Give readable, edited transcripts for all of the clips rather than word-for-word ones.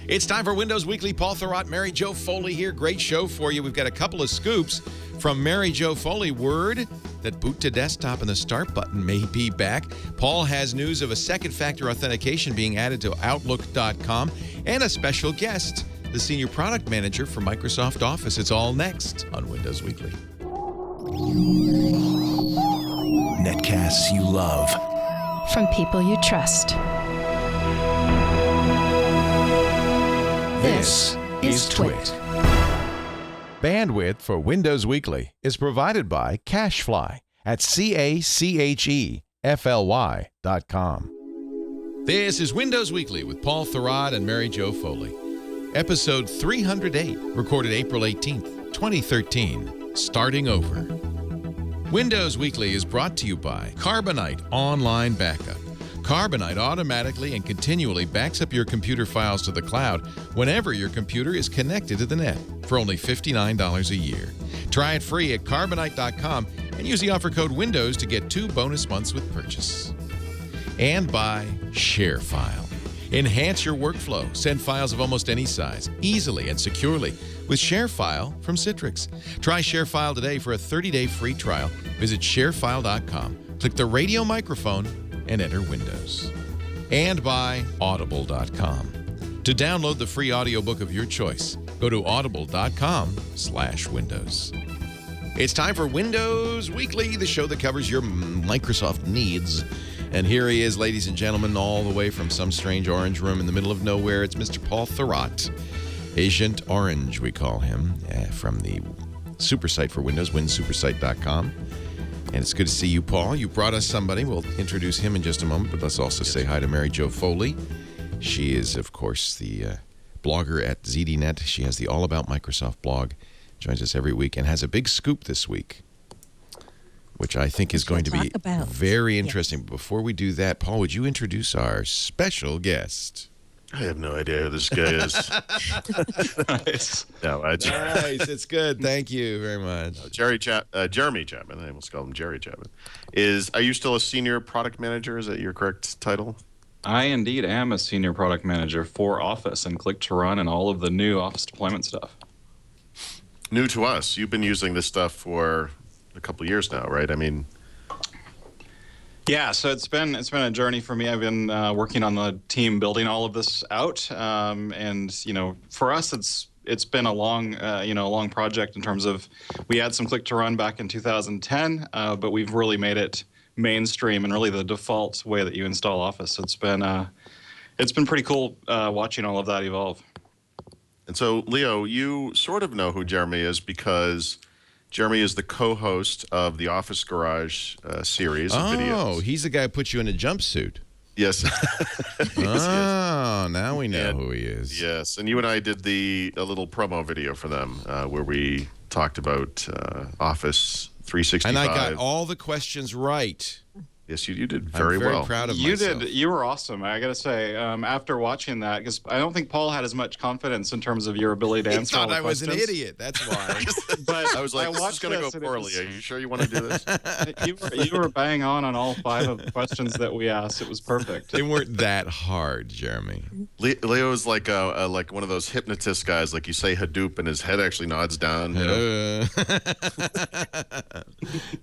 It's time for Windows Weekly. Paul Thurrott, Mary Jo Foley here. Great show for you. We've got a couple of scoops from Mary Jo Foley. Word that boot to desktop and the start button may be back. Paul has news of a second factor authentication being added to Outlook.com and a special guest, the senior product manager for Microsoft Office. It's all next on Windows Weekly. Netcasts you love. From people you trust. This is Twit. Bandwidth for Windows Weekly is provided by CacheFly at CacheFly.com. This is Windows Weekly with Paul Thurrott and Mary Jo Foley. Episode 308, recorded April 18th, 2013, starting over. Windows Weekly is brought to you by Carbonite Online Backup. Carbonite automatically and continually backs up your computer files to the cloud whenever your computer is connected to the net for only $59 a year. Try it free at Carbonite.com and use the offer code WINDOWS to get 2 bonus months with purchase. And by ShareFile. Enhance your workflow. Send files of almost any size, easily and securely, with ShareFile from Citrix. Try ShareFile today for a 30-day free trial. Visit ShareFile.com. Click the radio microphone and enter Windows. And by Audible.com. To download the free audiobook of your choice, go to audible.com/Windows. It's time for Windows Weekly, the show that covers your Microsoft needs. And here he is, ladies and gentlemen, all the way from some strange orange room in the middle of nowhere. It's Mr. Paul Thurrott, Agent Orange, we call him, from the super site for Windows, winsupersite.com. And it's good to see you, Paul. You brought us somebody. We'll introduce him in just a moment, but let's also say hi to Mary Jo Foley. She is, of course, the blogger at ZDNet. She has the All About Microsoft blog, joins us every week, and has a big scoop this week, which I think is going to be very interesting. But before we do that, Paul, would you introduce our special guest? I have no idea who this guy is. Nice. No, nice. It's good. Thank you very much. Jeremy Chapman, I almost called him Jerry Chapman, are you still a senior product manager? Is that your correct title? I indeed am a senior product manager for Office and Click to Run and all of the new Office deployment stuff. New to us. You've been using this stuff for a couple of years now, right? I mean, yeah. So it's been a journey for me. I've been working on the team building all of this out, and for us, it's been a long long project in terms of we had some Click to Run back in 2010, but we've really made it mainstream and really the default way that you install Office. So it's been pretty cool watching all of that evolve. And so, Leo, you sort of know who Jeremy is because Jeremy is the co-host of the Office Garage series of videos. Oh, he's the guy who put you in a jumpsuit. Yes. Now we know who he is. Yes, and you and I did a little promo video for them where we talked about Office 365. And I got all the questions right. Yes, you did very well. I'm very proud of myself. You were awesome. I got to say, after watching that, because I don't think Paul had as much confidence in terms of your ability to answer all the questions. I was an idiot. That's why. But I was like, this is going to go poorly. Are you sure you want to do this? You were bang on all 5 of the questions that we asked. It was perfect. They weren't that hard, Jeremy. Leo is like one of those hypnotist guys. Like you say Hadoop, and his head actually nods down.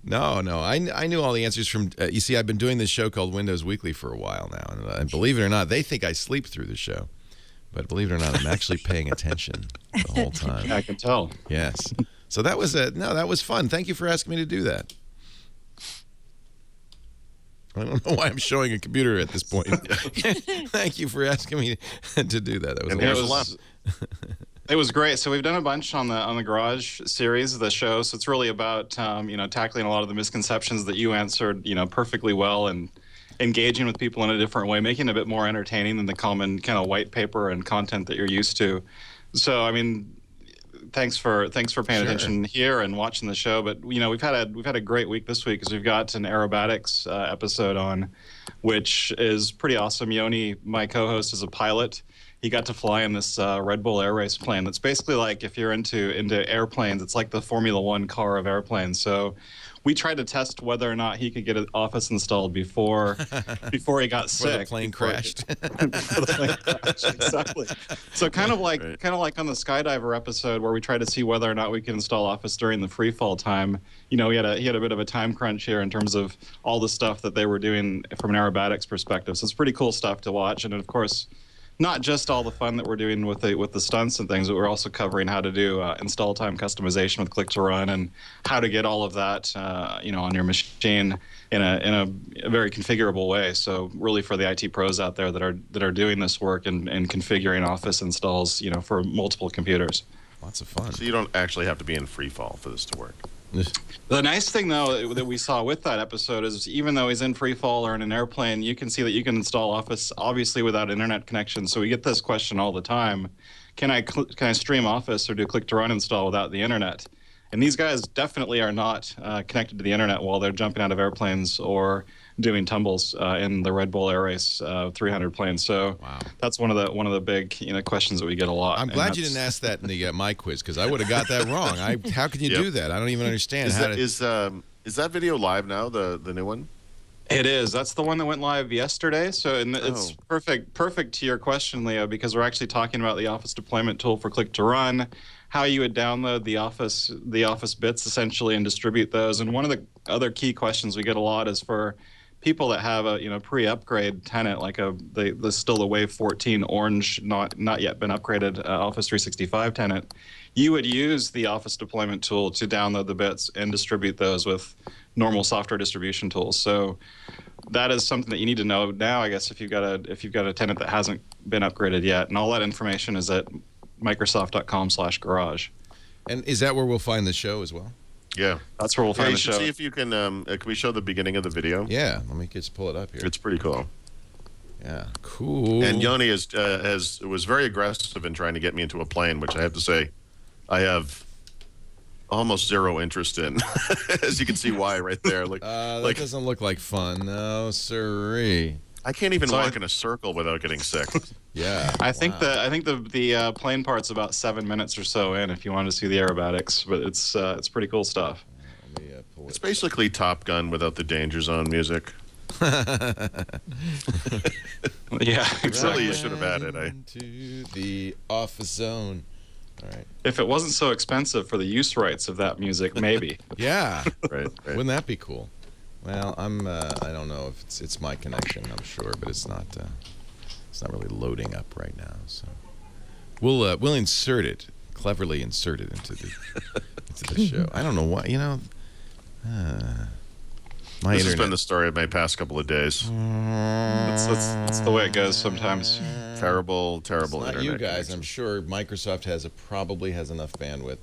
No. I knew all the answers from. You see, I've been doing this show called Windows Weekly for a while now, and believe it or not, they think I sleep through the show. But believe it or not, I'm actually paying attention the whole time. I can tell. Yes. So that was fun. Thank you for asking me to do that. I don't know why I'm showing a computer at this point. Thank you for asking me to do that. It was great. So we've done a bunch on the Garage series of the show. So it's really about tackling a lot of the misconceptions that you answered perfectly well and engaging with people in a different way, making it a bit more entertaining than the common kind of white paper and content that you're used to. So I mean, thanks for paying attention here and watching the show. But we've had a great week this week because we've got an aerobatics episode on, which is pretty awesome. Yoni, my co-host, is a pilot. he got to fly in this Red Bull Air Race plane. That's basically like, if you're into airplanes, it's like the Formula One car of airplanes. So we tried to test whether or not he could get an office installed before he got sick. The plane crashed. Before the plane crashed, exactly. So kind of like on the Skydiver episode where we tried to see whether or not we could install Office during the free fall time. You know, he had a bit of a time crunch here in terms of all the stuff that they were doing from an aerobatics perspective. So it's pretty cool stuff to watch. And of course, not just all the fun that we're doing with the stunts and things, but we're also covering how to do install time customization with Click to Run and how to get all of that on your machine in a very configurable way. So really for the IT pros out there that are doing this work and configuring Office installs, for multiple computers. Lots of fun. So you don't actually have to be in free fall for this to work. The nice thing, though, that we saw with that episode is even though he's in free fall or in an airplane, you can see that you can install Office, obviously, without internet connection. So we get this question all the time. Can I stream Office or do Click to Run install without the internet? And these guys definitely are not connected to the internet while they're jumping out of airplanes or doing tumbles in the Red Bull Air Race 300 plane. So wow. That's one of the big questions that we get a lot. I'm glad you didn't ask that in the my quiz, because I would have got that wrong. How can you do that? I don't even understand. Is that video live now? The new one? It is. That's the one that went live yesterday. So it's perfect to your question, Leo, because we're actually talking about the Office deployment tool for Click to Run, how you would download the Office bits essentially and distribute those. And one of the other key questions we get a lot is for people that have a pre-upgrade tenant, like still the Wave 14 orange, not yet been upgraded Office 365 tenant. You would use the Office deployment tool to download the bits and distribute those with normal software distribution tools. So that is something that you need to know now, I guess, if you've got a tenant that hasn't been upgraded yet. And all that information is at Microsoft.com/garage. And is that where we'll find the show as well? Yeah, that's where we'll find the show. See if you can. Can we show the beginning of the video? Yeah, let me just pull it up here. It's pretty cool. Yeah, cool. And Yoni was very aggressive in trying to get me into a plane, which I have to say, I have almost zero interest in. As you can see, why right there. That doesn't look like fun. No, sirree. I can't even walk in a circle without getting sick. Yeah, I think the plane part's about 7 minutes or so in. If you want to see the aerobatics, but it's pretty cool stuff. It's basically Top Gun without the danger zone music. Yeah, exactly. Really, you should have added. Into the Office zone. All right. If it wasn't so expensive for the use rights of that music, maybe. Yeah. Right. Wouldn't that be cool? Well, I don't know if it's my connection, I'm sure, but it's not really loading up right now. So we'll insert it, cleverly insert it into the show. I don't know why, This has been the story of my past couple of days. That's the way it goes sometimes. Terrible It's internet. not you guys. I'm sure Microsoft probably has enough bandwidth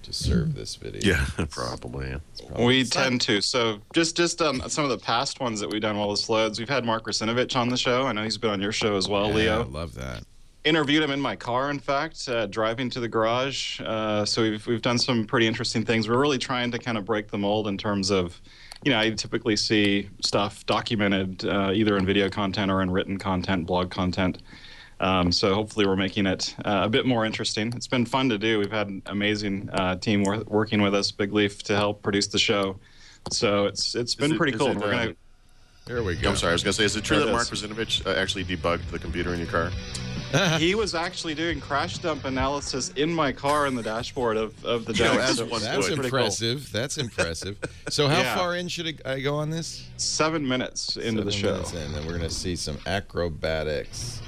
to serve this video. Yeah, probably. Yeah. We tend to. So just some of the past ones that we've done while this loads, we've had Mark Rusinovich on the show. I know he's been on your show as well, Yeah, Leo. I love that. Interviewed him in my car, in fact, driving to the garage. So we've done some pretty interesting things. We're really trying to kind of break the mold in terms of, I typically see stuff documented either in video content or in written content, blog content. So hopefully we're making it a bit more interesting. It's been fun to do. We've had an amazing team working with us, Big Leaf, to help produce the show. So it's been pretty cool. We're gonna. Here we go. I'm sorry, I was going to say, is it true There that it Mark is. Rusinovich actually debugged the computer in your car? He was actually doing crash dump analysis in my car in the dashboard of the Jag. as So one it's That's pretty cool. impressive. That's impressive. So how Yeah. far in should I go on this? 7 minutes into the 7 show. minutes in, and then we're going to see some acrobatics.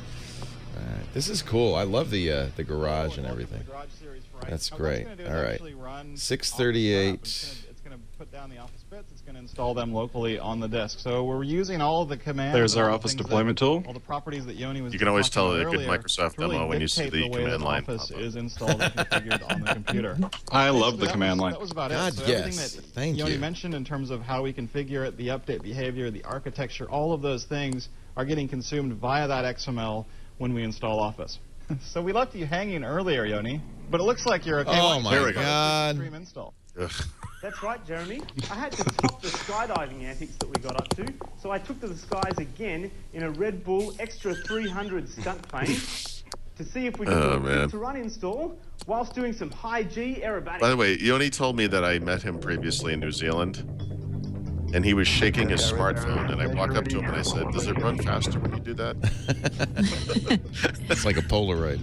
All right. This is cool. I love the garage and everything. That's great. All right. 638. It's going to put down the Office bits. It's going to install them locally on the disk. So we're using all of the commands. There's our Office deployment tool. All the properties that Yoni was. You can always tell talking a about good earlier Microsoft to really demo when you see dictate the way command that line Office pop up. is installed and configured on the computer. I love the That command was- line. That was about God, it. So yes. everything that Thank Yoni you. mentioned in terms of how we configure it, the update behavior, the architecture, all of those things are getting consumed via that XML when we install Office. So we left you hanging earlier, Yoni, but it looks like you're okay. Oh, Why don't my you go to God. Stream install. Ugh. That's right, Jeremy. I had to top the skydiving antics that we got up to, so I took to the skies again in a Red Bull Extra 300 stunt plane. to see if we can do a quick to run install whilst doing some high G aerobatics. By the way, Yoni told me that I met him previously in New Zealand, and he was shaking his smartphone, and I walked up to him and I said, "Does it run faster when you do that?" It's like a Polaroid.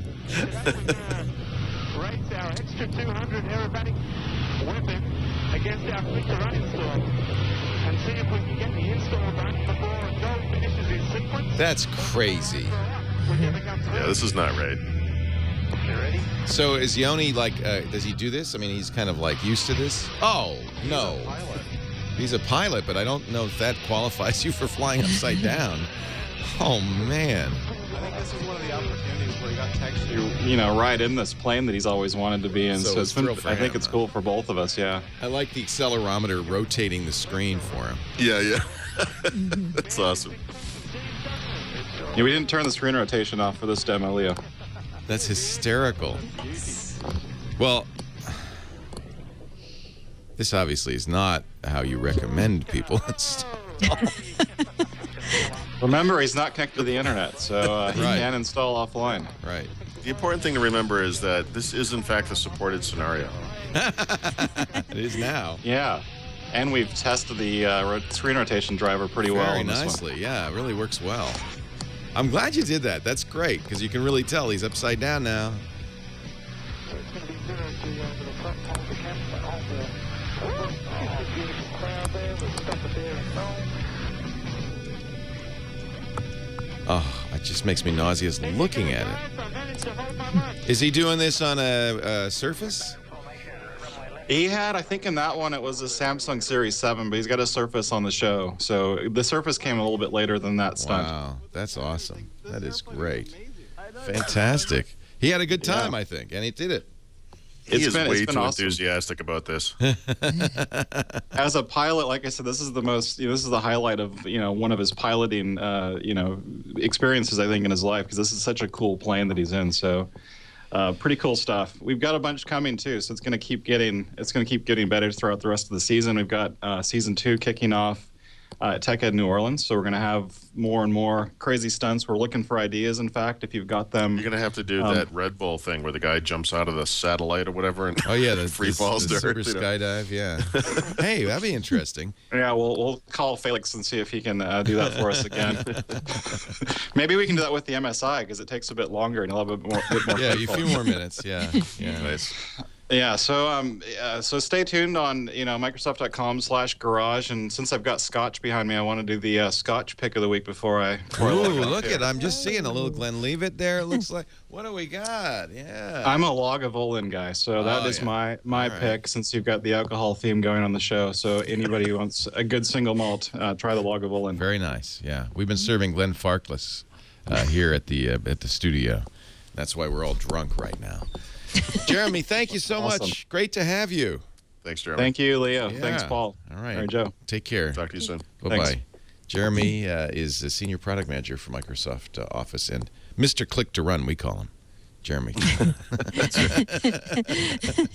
Rates our extra 200 aerobatic weapon against our quick to run install and see if we can get the install done before Joel finishes his sequence. That's crazy. Yeah, this is not right. You ready? So is Yoni like, does he do this? I mean, he's kind of like used to this? Oh, no. He's a pilot, but I don't know if that qualifies you for flying upside down. Oh, man. I think this is one of the opportunities where he got to actually, ride in this plane that he's always wanted to be in. So it's been, thrill for I think him, it's cool for both of us, yeah. I like the accelerometer rotating the screen for him. Yeah. That's awesome. Yeah, we didn't turn the screen rotation off for this demo, Leo. That's hysterical. Well, this obviously is not how you recommend people install. Remember, he's not connected to the internet, so he Right. can install offline. Right. The important thing to remember is that this is, in fact, a supported scenario. It is now. Yeah. And we've tested the screen rotation driver pretty well Very on this one. nicely. Yeah, it really works well. I'm glad you did that. That's great, because you can really tell he's upside down now. So it's going to be 0 G over the front part of the camp, on the beautiful crowd there, the stuff up there and all. Oh, it just makes me nauseous looking at it. Is he doing this on a Surface? He had, I think in that one, it was a Samsung Series 7, but he's got a Surface on the show. So the Surface came a little bit later than that stunt. Wow, that's awesome. That is great. Fantastic. He had a good time, I think, and he did it. He is way it's been too awesome. enthusiastic about this. As a pilot, like I said, this is the most, this is the highlight of, one of his piloting, experiences, I think, in his life, because this is such a cool plane that he's in. So pretty cool stuff. We've got a bunch coming too, so it's going to keep getting better throughout the rest of the season. We've got season 2 kicking off at Tech Ed New Orleans, so we're going to have more and more crazy stunts. We're looking for ideas. In fact, if you've got them, You're going to have to do that Red Bull thing where the guy jumps out of the satellite or whatever and Oh, yeah, the free falls the there. super skydive, yeah. Hey, that'd be interesting. yeah, we'll call Felix and see if he can do that for us again. Maybe we can do that with the MSI because it takes a bit longer and you'll have a bit more. Yeah, a free few fall. more minutes, yeah. Nice. Yeah, so stay tuned on Microsoft.com/garage, and since I've got Scotch behind me, I want to do the Scotch pick of the week before I Ooh, log off look here. at I'm just seeing a little Glenlivet there. It looks like, what do we got? Yeah. I'm a Lagavulin guy, so that is my right. pick since you've got the alcohol theme going on the show. So anybody who wants a good single malt, try the Lagavulin. Very nice, yeah. We've been serving Glenfarclas here at the studio. That's why we're all drunk right now. Jeremy, thank you so Awesome. much. Great to have you. Thanks, Jeremy. Thank you, Leo. Yeah. Thanks, Paul. All right. All right, Joe. Take care. Talk to you soon. Bye-bye. Thanks. Jeremy is a senior product manager for Microsoft Office, and Mr. Click to Run, we call him. Jeremy.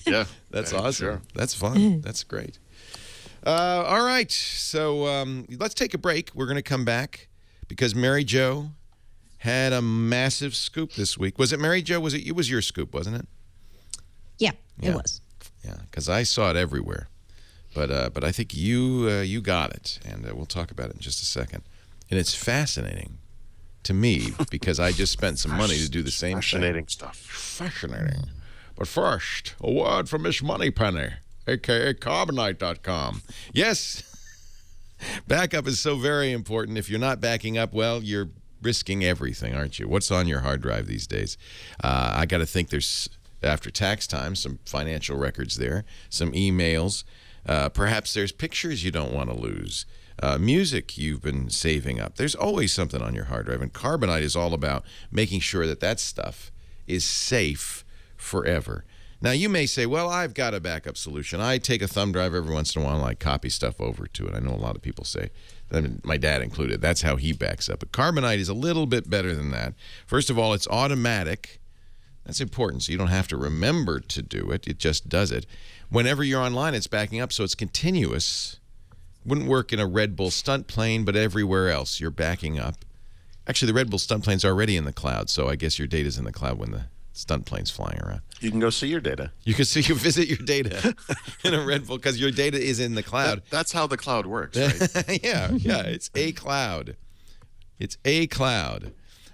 Yeah. That's Yeah, awesome. sure. That's fun. That's great. All right. So let's take a break. We're going to come back because Mary Jo had a massive scoop this week. Was it Mary Jo? It was your scoop, wasn't it? Yeah, Yeah. it was. Yeah, because I saw it everywhere. But I think you got it, and we'll talk about it in just a second. And it's fascinating to me because I just spent some money to do the same Fascinating thing. stuff. Fascinating. But first, a word from Miss Moneypenny, a.k.a. Carbonite.com. Yes, backup is so very important. If you're not backing up, well, you're risking everything, aren't you? What's on your hard drive these days? I got to think there's, after tax time, some financial records there, some emails. Perhaps there's pictures you don't want to lose. Music you've been saving up. There's always something on your hard drive, and Carbonite is all about making sure that that stuff is safe forever. Now, you may say, well, I've got a backup solution. I take a thumb drive every once in a while and I copy stuff over to it. I know a lot of people say, I mean, my dad included, that's how he backs up. But Carbonite is a little bit better than that. First of all, it's automatic. That's important, so you don't have to remember to do it. It just does it. Whenever you're online, it's backing up, so it's continuous. Wouldn't work in a Red Bull stunt plane, but everywhere else, you're backing up. Actually, the Red Bull stunt plane's already in the cloud, so I guess your data's in the cloud when the stunt plane's flying around. You can go see your data. You visit your data in a Red Bull because your data is in the cloud. That's how the cloud works, right? yeah, it's a cloud. It's a cloud.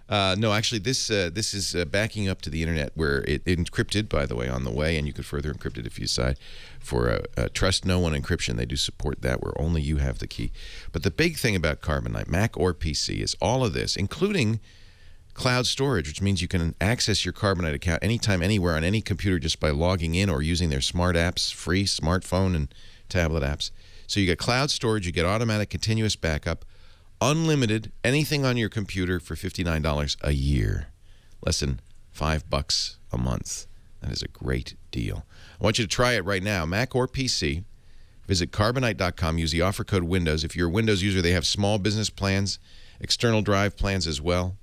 No, actually, this is backing up to the internet where it encrypted, by the way, on the way, and you could further encrypt it if you decide. For trust no one encryption, they do support that where only you have the key. But the big thing about Carbonite, Mac or PC, is all of this, including cloud storage, which means you can access your Carbonite account anytime, anywhere, on any computer just by logging in or using their smart apps, free smartphone and tablet apps. So you get cloud storage, you get automatic continuous backup, unlimited, anything on your computer for $59 a year. Less than $5 a month. That is a great deal. I want you to try it right now, Mac or PC. Visit Carbonite.com. Use the offer code WINDOWS. If you're a Windows user, they have small business plans, external drive plans as well.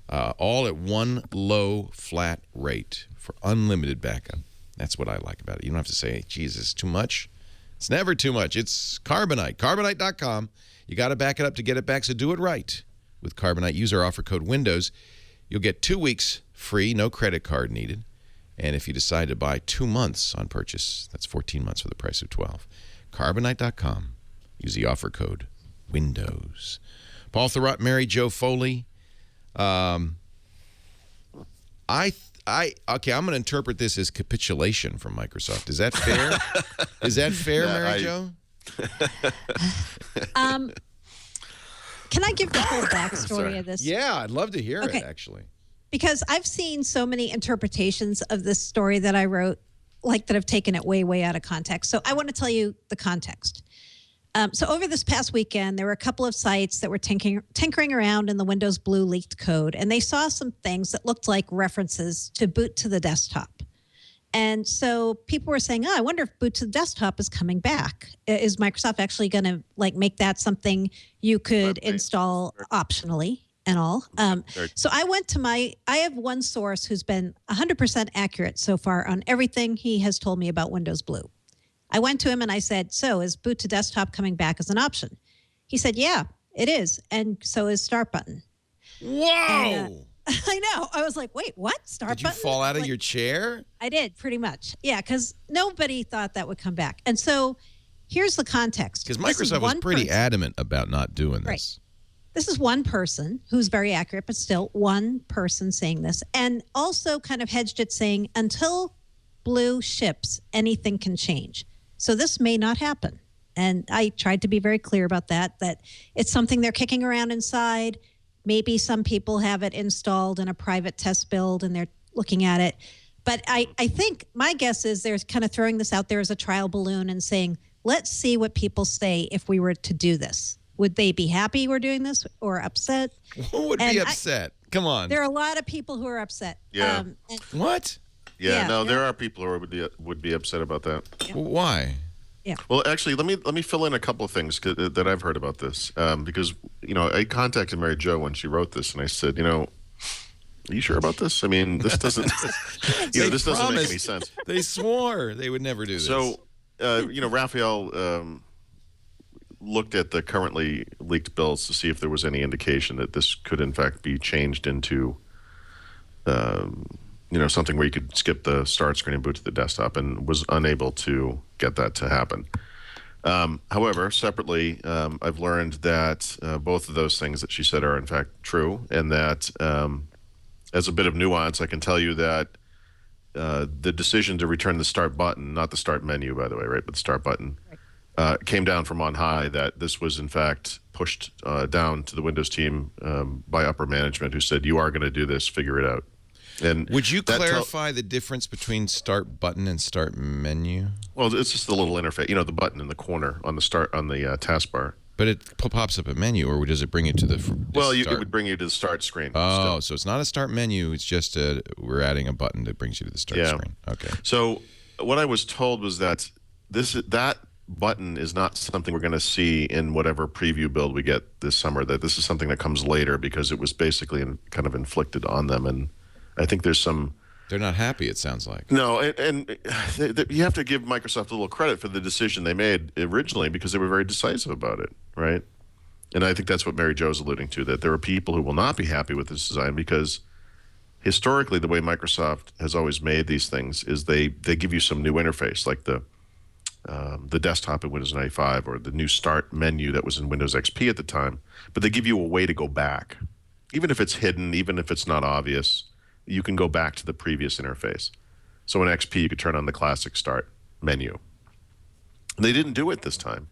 All at one low, flat rate for unlimited backup. That's what I like about it. You don't have to say, Jesus, too much. It's never too much. It's Carbonite. Carbonite.com. You got to back it up to get it back, so do it right. With Carbonite, use our offer code WINDOWS. You'll get 2 weeks free, no credit card needed. And if you decide to buy 2 months on purchase, that's 14 months for the price of 12. Carbonite.com. Use the offer code WINDOWS. Paul Thurrott, Mary Jo Foley. Okay, I'm going to interpret this as capitulation from Microsoft. Is that fair? Is that fair, Mary Jo? Can I give the whole backstory of this? Yeah, I'd love to hear it, actually. Because I've seen so many interpretations of this story that I wrote, like that have taken it way, way out of context. So I want to tell you the context. So over this past weekend, there were a couple of sites that were tinkering around in the Windows Blue leaked code, and they saw some things that looked like references to boot to the desktop. And so people were saying, I wonder if boot to the desktop is coming back. Is Microsoft actually going to make that something you could install optionally and all? So I went to I have one source who's been 100% accurate so far on everything he has told me about Windows Blue. I went to him and I said, so is boot to desktop coming back as an option? He said, yeah, it is. And so is Start Button. Whoa! And, I know. I was like, wait, what? Start Did Button? You fall out of your chair? I did, pretty much. Yeah, because nobody thought that would come back. And so here's the context. Because Microsoft was pretty adamant about not doing this. Right. This is one person who's very accurate, but still one person saying this. And also kind of hedged it saying, until Blue ships, anything can change. So this may not happen. And I tried to be very clear about that it's something they're kicking around inside. Maybe some people have it installed in a private test build and they're looking at it. But I think my guess is they're kind of throwing this out there as a trial balloon and saying, let's see what people say if we were to do this. Would they be happy we're doing this or upset? Who would be upset? Come on. There are a lot of people who are upset. Yeah. What? Yeah, there are people who would be upset about that. Yeah. Why? Yeah. Well, actually, let me fill in a couple of things that I've heard about this because I contacted Mary Jo when she wrote this, and I said, are you sure about this? I mean, this doesn't this doesn't make any sense. They swore they would never do this. So, Raphael looked at the currently leaked bills to see if there was any indication that this could in fact be changed into something where you could skip the start screen and boot to the desktop, and was unable to get that to happen. However, separately, I've learned that both of those things that she said are in fact true, and that as a bit of nuance, I can tell you that the decision to return the start button, not the start menu, by the way, right, but the start button, came down from on high, that this was in fact pushed down to the Windows team by upper management, who said, you are going to do this, figure it out. And would you clarify the difference between start button and start menu? Well, it's just the little interface, the button in the corner on the taskbar. But it pops up a menu, or does it bring you to the Well, it would bring you to the start screen. Oh, so it's not a start menu. It's just we're adding a button that brings you to the start screen. Okay. So what I was told was that that button is not something we're going to see in whatever preview build we get this summer. That this is something that comes later because it was basically kind of inflicted on them, and I think there's some. They're not happy, it sounds like. No, and you have to give Microsoft a little credit for the decision they made originally, because they were very decisive about it, right? And I think that's what Mary Jo's alluding to, that there are people who will not be happy with this design because historically the way Microsoft has always made these things is they give you some new interface, like the desktop in Windows 95 or the new start menu that was in Windows XP at the time, but they give you a way to go back. Even if it's hidden, even if it's not obvious, you can go back to the previous interface. So in XP, you could turn on the classic start menu. And they didn't do it this time.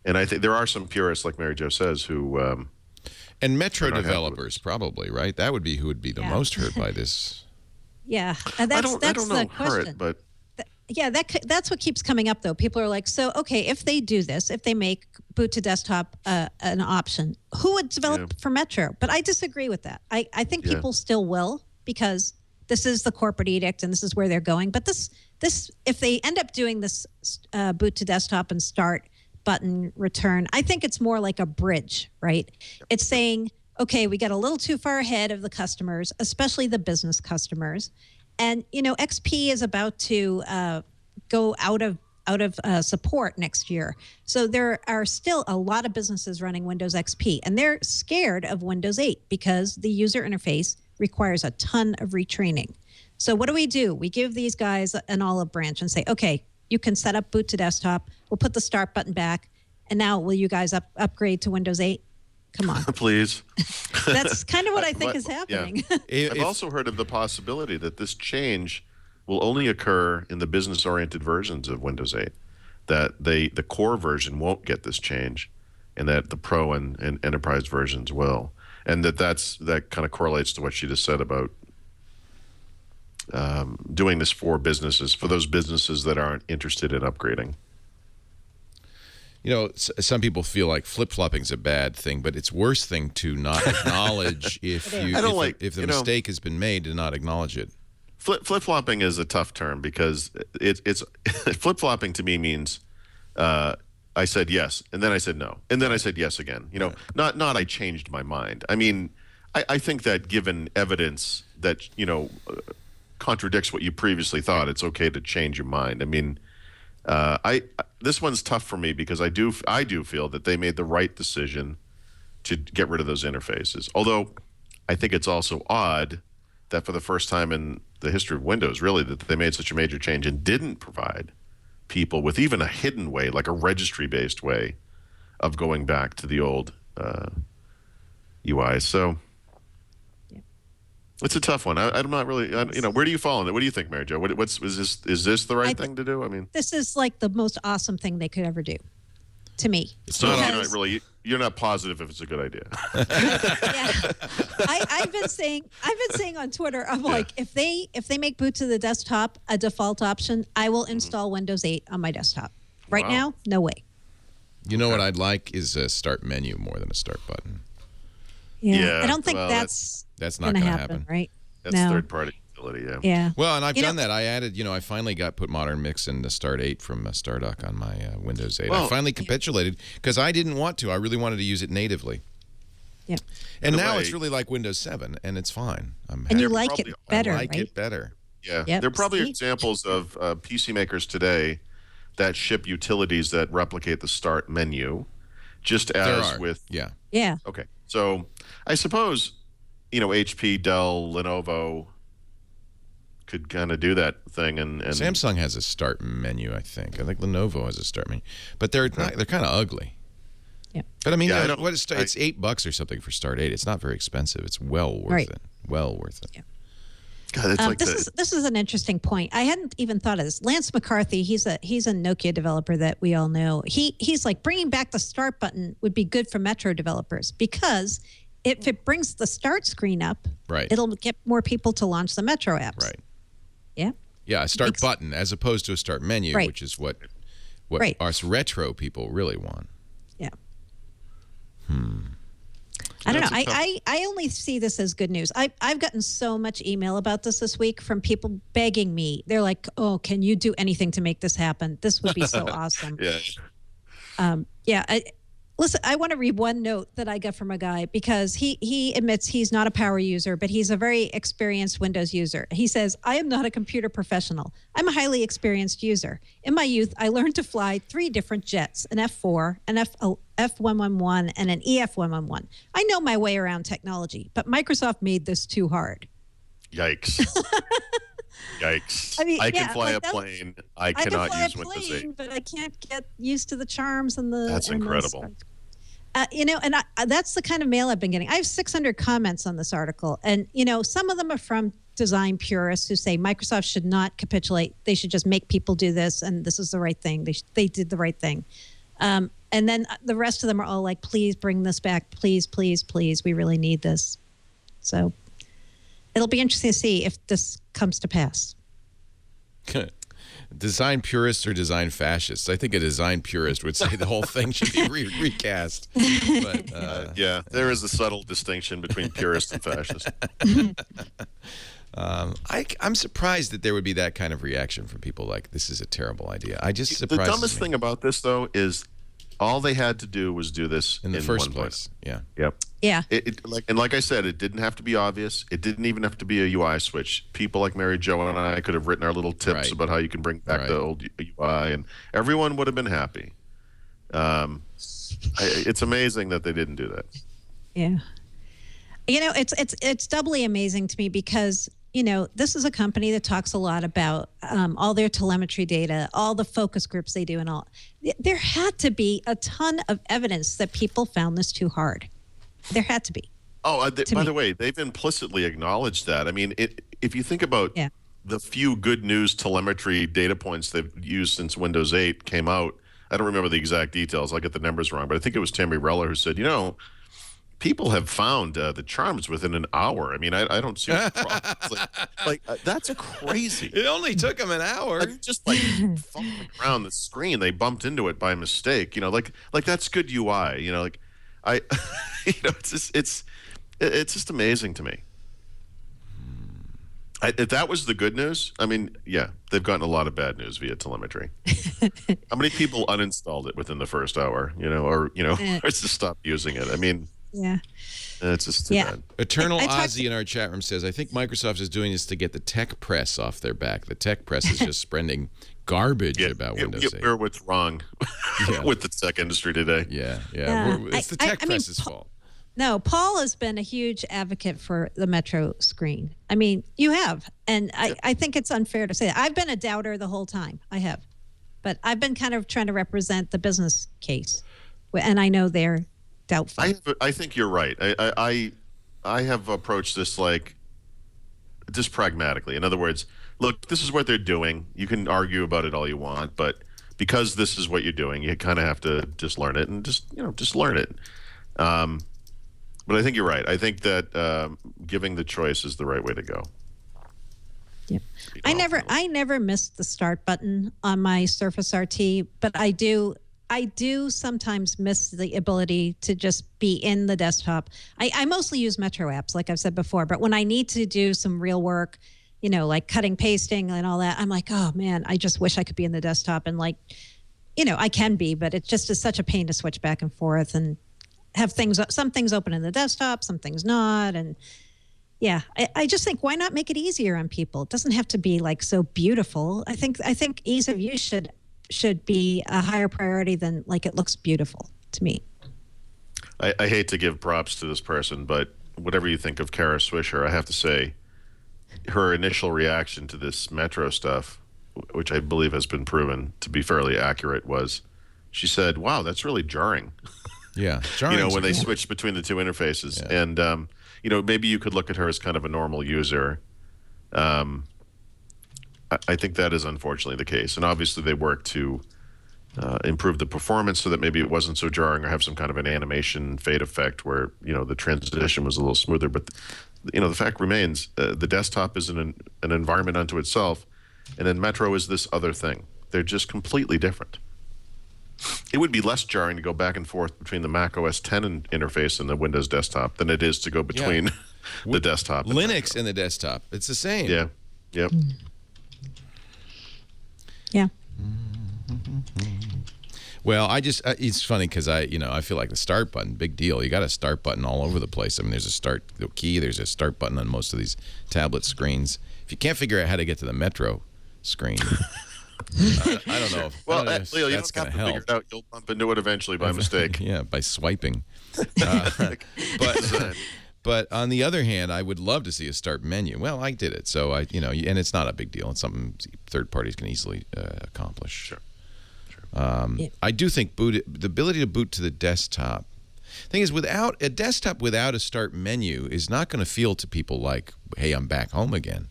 And I think there are some purists, like Mary Jo says, who... and Metro developers, probably, right? That would be who would be the most hurt by this. Yeah, I don't know the question. hurt, but... That's what keeps coming up, though. People are like, so, okay, if they do this, if they make boot to desktop an option, who would develop for Metro? But I disagree with that. I think people still will, because this is the corporate edict and this is where they're going. But this if they end up doing this boot to desktop and start button return, I think it's more like a bridge, right? It's saying, okay, we got a little too far ahead of the customers, especially the business customers. And, XP is about to go out of support next year. So there are still a lot of businesses running Windows XP, and they're scared of Windows 8 because the user interface requires a ton of retraining. So what do? We give these guys an olive branch and say, okay, you can set up boot to desktop. We'll put the start button back. And now will you guys upgrade to Windows 8? Come on. Please. That's kind of what I think is happening. Yeah. I've also heard of the possibility that this change will only occur in the business-oriented versions of Windows 8, that the core version won't get this change, and that the Pro and Enterprise versions will. And that kind of correlates to what she just said about doing this for businesses, for those businesses that aren't interested in upgrading. Some people feel like flip-flopping is a bad thing, but it's worse thing to not acknowledge if the mistake has been made, to not acknowledge it. Flip-flopping is a tough term because it's flip-flopping to me means I said yes, and then I said no, and then I said yes again. Not I changed my mind. I mean, I think that given evidence that contradicts what you previously thought, it's okay to change your mind. I mean, this one's tough for me because I do feel that they made the right decision to get rid of those interfaces. Although I think it's also odd that for the first time in the history of Windows, really, that they made such a major change and didn't provide people with even a hidden way, like a registry-based way of going back to the old UI. So it's a tough one. I'm not really, where do you fall on it? What do you think, Mary Jo? Is this the right thing to do? I mean, this is like the most awesome thing they could ever do, to me. So you're not positive if it's a good idea. I've been saying on Twitter, I'm like, if they make boot to the desktop a default option, I will install Windows 8 on my desktop. Right now, no way. You know what I'd like is a start menu more than a start button. Yeah, I don't think that's not going to happen, right? That's third-party utility, yeah. Well, and I've done that. I added, I finally put Modern Mix into Start 8 from Stardock on my Windows 8. I finally capitulated because I didn't want to. I really wanted to use it natively. Yeah. And now it's really like Windows 7, and it's fine. And you like it better, I like it better. Yeah. There are probably examples of PC makers today that ship utilities that replicate the Start menu, just as with... Yeah. Okay. So I suppose, HP, Dell, Lenovo could kind of do that thing, and Samsung has a start menu. I think Lenovo has a start menu, but they're kind of ugly. Yeah. But I mean, it's $8 or something for Start 8. It's not very expensive. It's well worth it. Well worth it. Yeah. God, this is an interesting point. I hadn't even thought of this. Lance McCarthy, he's a Nokia developer that we all know. He's like, bringing back the start button would be good for Metro developers because if it brings the start screen up, it'll get more people to launch the Metro apps. Right. Yeah. Yeah, a start button as opposed to a start menu, which is what us retro people really want. Yeah. I don't know. I only see this as good news. I've gotten so much email about this week from people begging me. They're like, "Oh, can you do anything to make this happen? This would be so awesome." Yeah. Listen, I want to read one note that I got from a guy because he admits he's not a power user, but he's a very experienced Windows user. He says, I am not a computer professional. I'm a highly experienced user. In my youth, I learned to fly 3 different jets, an F4, an F111, and an EF111. I know my way around technology, but Microsoft made this too hard. Yikes. Yikes. I mean, I can yeah, fly like a that was- plane. I cannot fly use a Windows plane, 8. but I can't get used to the charms and the. That's and the incredible. You know, and that's the kind of mail I've been getting. I have 600 comments on this article, and you know, some of them are from design purists who say Microsoft should not capitulate. They should just make people do this, and this is the right thing. They did the right thing. And then the rest of them are all like, please bring this back. Please, please, please. We really need this. So it'll be interesting to see if this comes to pass. Design purists or design fascists? I think a design purist would say the whole thing should be recast. But, yeah, there is a subtle distinction between purist and fascist. I'm surprised that there would be that kind of reaction from people like, this is a terrible idea. I just The surprised dumbest thing about this, though, is all they had to do was do this in the first one place. Yeah. Yep. Yeah. Like I said, it didn't have to be obvious. It didn't even have to be a UI switch. People like Mary Jo and I could have written our little tips Right. about how you can bring back the old UI, and everyone would have been happy. It's amazing that they didn't do that. Yeah. You know, it's doubly amazing to me because, you know, this is a company that talks a lot about all their telemetry data, all the focus groups they do and all. There had to be a ton of evidence that people found this too hard. There had to be. Oh, by me. the way, they've implicitly acknowledged that. I mean, if you think about the few good news telemetry data points they've used since Windows 8 came out, I don't remember the exact details. I'll get the numbers wrong, but I think it was Tammy Reller who said, you know, people have found the charms within an hour. I mean, I don't see the problem. That's crazy. It only took them an hour. Just like fumbling around the screen, they bumped into it by mistake. You know, like that's good UI. You know, like you know, it's just amazing to me. If that was the good news, I mean, yeah, they've gotten a lot of bad news via telemetry. How many people uninstalled it within the first hour? You know, or just stopped using it. I mean. Yeah. It's just too bad. Eternal Ozzy in our chat room says, I think Microsoft is doing this to get the tech press off their back. The tech press is just spreading garbage about Windows 8. We're what's wrong with the tech industry today. Yeah. It's the tech press's fault. No, Paul has been a huge advocate for the Metro screen. I mean, you have. And I think it's unfair to say that. I've been a doubter the whole time. I have. But I've been kind of trying to represent the business case. And I know they're doubtful. I think you're right. I have approached this like just pragmatically. In other words, look, this is what they're doing. You can argue about it all you want, but because this is what you're doing, you kind of have to just learn it and just learn it. But I think you're right. I think that giving the choice is the right way to go. Yeah. I never missed the start button on my Surface RT, but I do sometimes miss the ability to just be in the desktop. I mostly use Metro apps, like I've said before, but when I need to do some real work, you know, like cutting, pasting and all that, I'm like, oh man, I just wish I could be in the desktop. And like, you know, I can be, but it just is such a pain to switch back and forth and have some things open in the desktop, some things not. And yeah, I just think, why not make it easier on people? It doesn't have to be like so beautiful. I think ease of use should be a higher priority than like it looks beautiful to me. I hate to give props to this person, but whatever you think of Kara Swisher, I have to say her initial reaction to this Metro stuff, which I believe has been proven to be fairly accurate, was she said, wow, that's really jarring. Yeah. You know, when they switched between the two interfaces. Yeah. And, you know, maybe you could look at her as kind of a normal user. I think that is unfortunately the case. And obviously they worked to improve the performance so that maybe it wasn't so jarring or have some kind of an animation fade effect where, you know, the transition was a little smoother. But, you know, the fact remains the desktop is an environment unto itself. And then Metro is this other thing. They're just completely different. It would be less jarring to go back and forth between the Mac OS X interface and the Windows desktop than it is to go between the desktop and Linux and the desktop. It's the same. Yeah. Yep. Yeah. Well, it's funny because I feel like the start button, big deal. You got a start button all over the place. I mean, there's a start key, there's a start button on most of these tablet screens. If you can't figure out how to get to the Metro screen, I don't know. Well, Leo, you that's don't going have to figure it out. You'll bump into it eventually by mistake. Yeah, by swiping. But on the other hand, I would love to see a start menu. Well, I did it, so and it's not a big deal. It's something third parties can easily accomplish. Sure. I do think the ability to boot to the desktop. Thing is, without a desktop without a start menu is not going to feel to people like, "Hey, I'm back home again."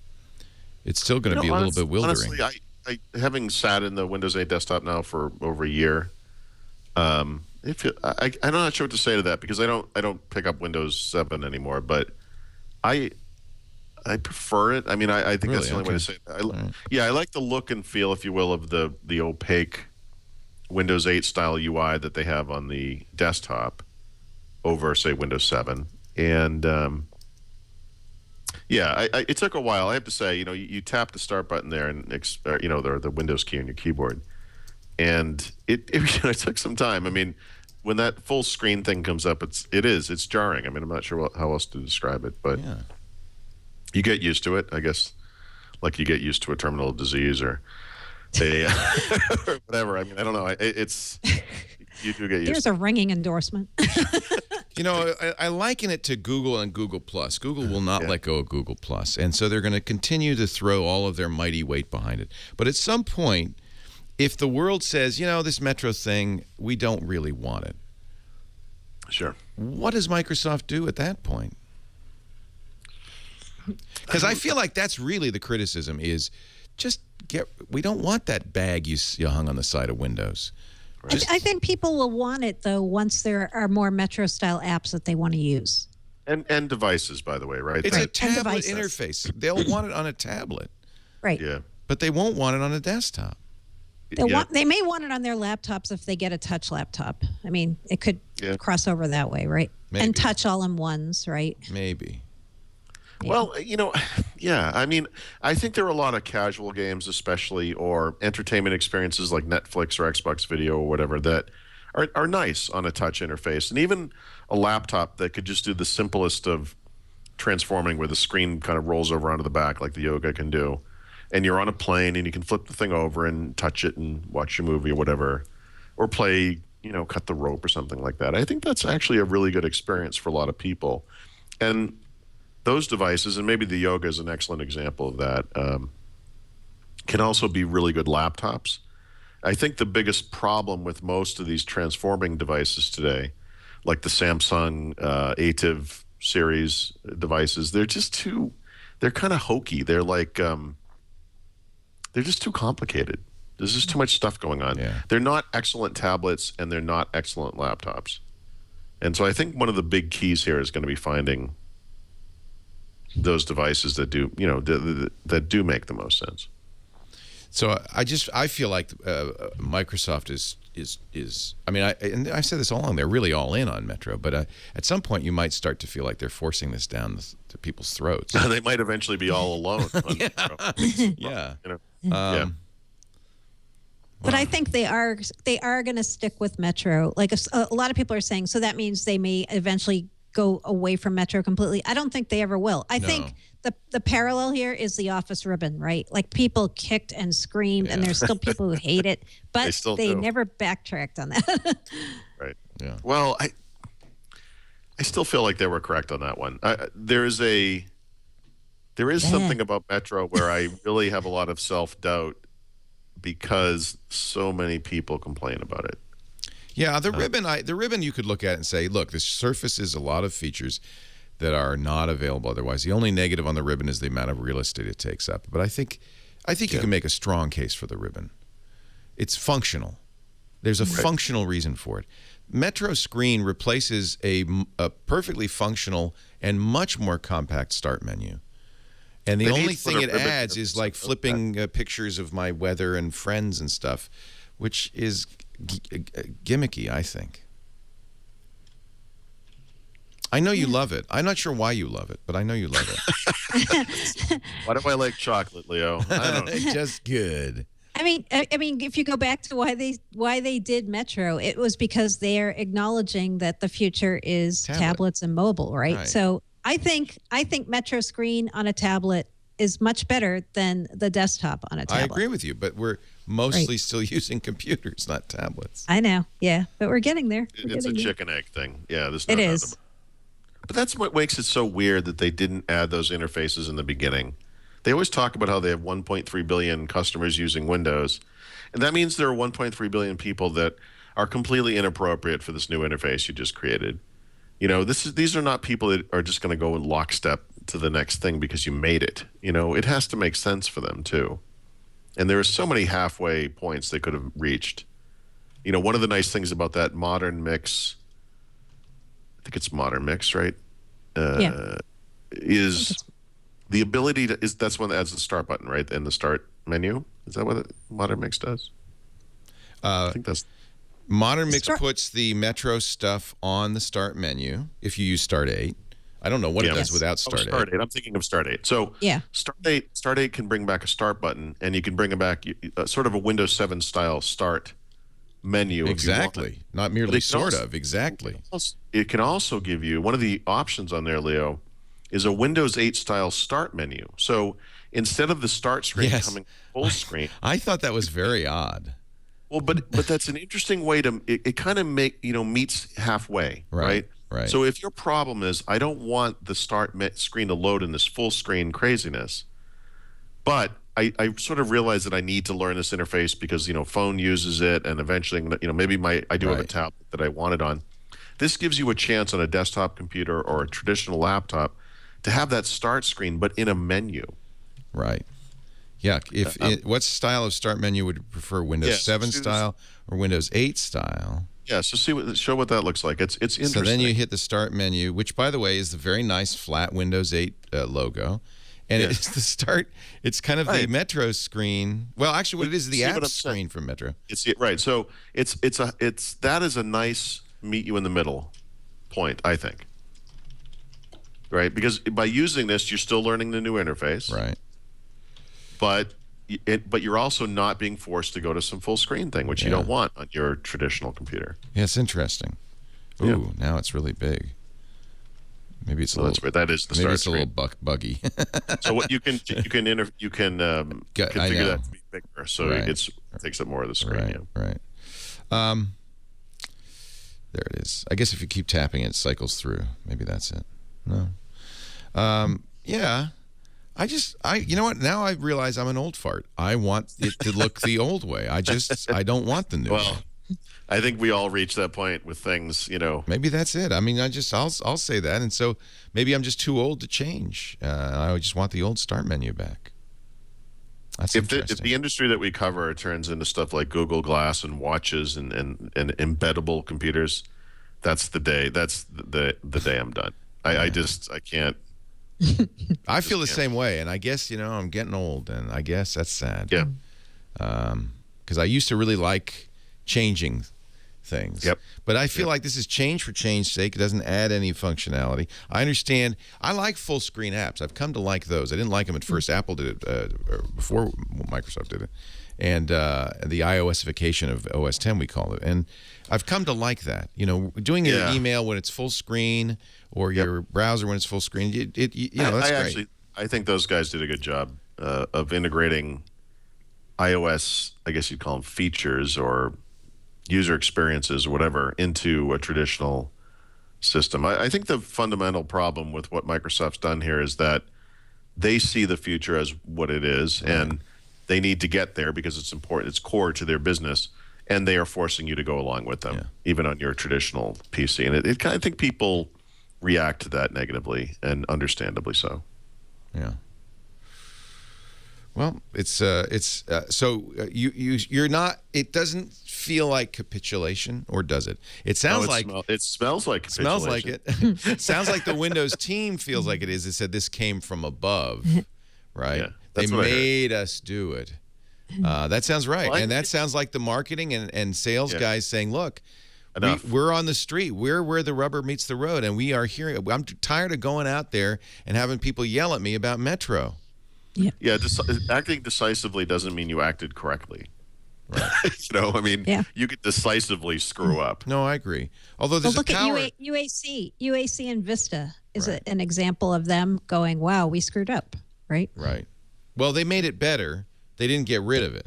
It's still going to be a little bewildering. Honestly, I having sat in the Windows 8 desktop now for over a year, I'm not sure what to say to that because I don't pick up Windows 7 anymore, but I prefer it. I mean, I think that's the only way to say it. Yeah, I like the look and feel, if you will, of the opaque Windows 8 style UI that they have on the desktop over, say, Windows 7. And it took a while. I have to say, you tap the start button there and the Windows key on your keyboard, and it took some time. I mean, when that full screen thing comes up, it's jarring. I mean, I'm not sure how else to describe it, but you get used to it, I guess, like you get used to a terminal disease or or whatever. I mean, I don't know. You do get used. Here's a ringing endorsement. I liken it to Google and Google Plus. Google will not let go of Google Plus, and so they're going to continue to throw all of their mighty weight behind it. But at some point, if the world says, this Metro thing, we don't really want it. Sure. What does Microsoft do at that point? Because I feel like that's really the criticism is we don't want that bag you hung on the side of Windows. I think people will want it, though, once there are more Metro-style apps that they want to use. And devices, by the way, right? It's a tablet interface. They'll want it on a tablet. Right. Yeah. But they won't want it on a desktop. They may want it on their laptops if they get a touch laptop. I mean, it could cross over that way, right? Maybe. And touch all-in-ones, right? Maybe. Well, I mean, I think there are a lot of casual games, especially, or entertainment experiences like Netflix or Xbox Video or whatever that are nice on a touch interface. And even a laptop that could just do the simplest of transforming where the screen kind of rolls over onto the back like the Yoga can do. And you're on a plane and you can flip the thing over and touch it and watch your movie or whatever. Or play, cut the rope or something like that. I think that's actually a really good experience for a lot of people. And those devices, and maybe the Yoga is an excellent example of that, can also be really good laptops. I think the biggest problem with most of these transforming devices today, like the Samsung ATIV series devices, they're kind of hokey. They're like, they're just too complicated. There's just too much stuff going on. Yeah. They're not excellent tablets and they're not excellent laptops. And so I think one of the big keys here is going to be finding those devices that do, that do make the most sense. So I feel like Microsoft is. I mean, I said this all along. They're really all in on Metro, but at some point you might start to feel like they're forcing this down to people's throats. They might eventually be all alone. On Metro. Yeah. But I think they are going to stick with Metro. Like a lot of people are saying, so that means they may eventually go away from Metro completely. I don't think they ever will. I think the parallel here is the Office ribbon, right? Like people kicked and screamed, and there's still people who hate it, but they never backtracked on that. Right. Yeah. Well, I still feel like they were correct on that one. There is something about Metro where I really have a lot of self-doubt because so many people complain about it. Yeah, the ribbon you could look at and say, look, this surfaces a lot of features that are not available otherwise. The only negative on the ribbon is the amount of real estate it takes up. But I think you can make a strong case for the ribbon. It's functional. There's a functional reason for it. Metro Screen replaces a perfectly functional and much more compact start menu. And the only thing it adds is like flipping pictures of my weather and friends and stuff, which is gimmicky, I think. I know you love it. I'm not sure why you love it, but I know you love it. Why do I like chocolate, Leo? I don't know. Just good. I mean, if you go back to why they did Metro, it was because they're acknowledging that the future is tablets and mobile, right? So I think Metro screen on a tablet is much better than the desktop on a tablet. I agree with you, but we're mostly still using computers, not tablets. I know, yeah, but we're getting there. It's a chicken egg thing. Yeah, there's no it doubt is. about it. But that's what makes it so weird that they didn't add those interfaces in the beginning. They always talk about how they have 1.3 billion customers using Windows, and that means there are 1.3 billion people that are completely inappropriate for this new interface you just created. You know, these are not people that are just going to go in lockstep to the next thing because you made it. You know, it has to make sense for them too. And there are so many halfway points they could have reached. You know, one of the nice things about that modern mix, I think it's modern mix, right? Is the ability to that's one that adds the start button, right? In the start menu. Is that what modern mix does? I think that's Modern Mix puts the Metro stuff on the start menu if you use Start 8. I don't know what it does without Start 8. I'm thinking of Start 8. So Start 8 can bring back a start button, and you can bring back sort of a Windows 7 style start menu. Exactly. Not merely sort of. Exactly. It can also give you, one of the options on there, Leo, is a Windows 8 style start menu. So instead of the start screen coming full screen. I thought that was very odd. Well, but that's an interesting way to, it kind of meets halfway, right? Right. So if your problem is, I don't want the start screen to load in this full screen craziness, but I sort of realize that I need to learn this interface because, you know, phone uses it, and eventually, you know, maybe I do have a tablet that I want it on. This gives you a chance on a desktop computer or a traditional laptop to have that start screen, but in a menu. Right. Yeah. What style of start menu would you prefer? Windows 7 style or Windows 8 style? Yeah. So show what that looks like. It's interesting. So then you hit the start menu, which, by the way, is the very nice flat Windows 8 logo. And it's the start. It's kind of the Metro screen. Well, actually, what it is the app screen from Metro. Right. So that is a nice meet you in the middle point, I think. Right, because by using this, you're still learning the new interface. Right. But you're also not being forced to go to some full screen thing, which you don't want on your traditional computer. Yeah, it's interesting. Ooh, now it's really big. Maybe it's a little. That is the maybe start it's screen. A little buggy. So what you can configure that to be bigger, so it takes up more of the screen. Right. There it is. I guess if you keep tapping it cycles through. Maybe that's it. No. Yeah. You know what? Now I realize I'm an old fart. I want it to look the old way. I don't want the new one. I think we all reach that point with things, you know. Maybe that's it. I mean, I'll say that. And so maybe I'm just too old to change. I just want the old start menu back. That's interesting. If the industry that we cover turns into stuff like Google Glass and watches and embeddable computers, that's the day. That's the day I'm done. I can't. I feel the same way, and I guess, you know, I'm getting old, and I guess that's sad. Yeah. Because I used to really like changing things. Yep. But I feel like this is change for change's sake. It doesn't add any functionality. I understand. I like full screen apps. I've come to like those. I didn't like them at first. Apple did it before Microsoft did it, and the iOSification of OS X, we call it. And I've come to like that. You know, doing your email when it's full screen or your browser when it's full screen. That's great. I think those guys did a good job of integrating iOS, I guess you'd call them features or user experiences or whatever, into a traditional system. I think the fundamental problem with what Microsoft's done here is that they see the future as what it is, and they need to get there because it's important. It's core to their business, and they are forcing you to go along with them, even on your traditional PC. And I think people react to that negatively, and understandably so. Yeah. Well, you're not. It doesn't feel like capitulation, or does it? It sounds it smells like capitulation. Smells like it. It sounds like the Windows team feels like it is. It said this came from above, right? Yeah, they made us do it. That sounds right, and that sounds like the marketing and sales guys saying, "Look, we're on the street. We're where the rubber meets the road, and we are here. I'm tired of going out there and having people yell at me about Metro." Yeah, acting decisively doesn't mean you acted correctly. Right. I mean, you could decisively screw up. No, I agree. Although there's look a power. at UAC and Vista is an example of them going, wow, we screwed up, right? Right. Well, they made it better. They didn't get rid of it.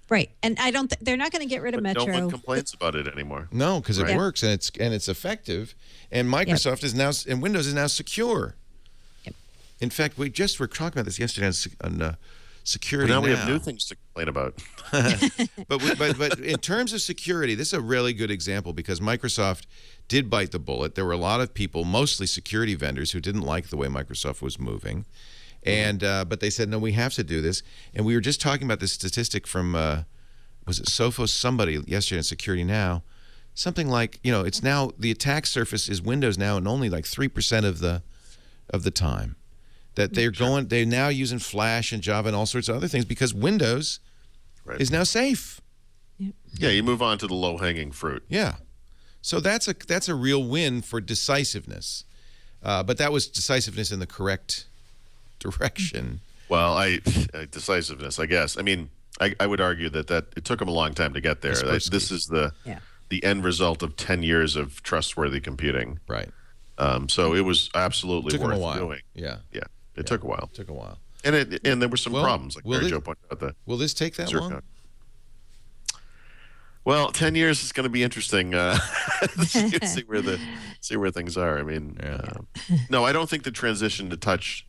Right. And I don't they're not going to get rid of Metro. No one complains about it anymore. No, because it works and it's effective. And Microsoft is now, and Windows is now secure. Yep. In fact, we were talking about this yesterday on security. But now we have new things to complain about. but in terms of security, this is a really good example because Microsoft did bite the bullet. There were a lot of people, mostly security vendors, who didn't like the way Microsoft was moving. And but they said, no, we have to do this. And we were just talking about this statistic from, was it Sophos, somebody yesterday in Security Now, something like, it's now, the attack surface is Windows now in only like 3% of the time. That they're now using Flash and Java and all sorts of other things because Windows is now safe. Yeah, you move on to the low-hanging fruit. Yeah. So that's a real win for decisiveness. But that was decisiveness in the correct direction. Well, decisiveness, I guess. I mean, I would argue that it took them a long time to get there. This is the end result of 10 years of trustworthy computing. Right. So it was absolutely worth doing. Yeah. Yeah. It took a while. And there were some problems, like Mary Jo pointed out. Will this take that long? Well, 10 years is going to be interesting. See where things are. I mean, no, I don't think the transition to touch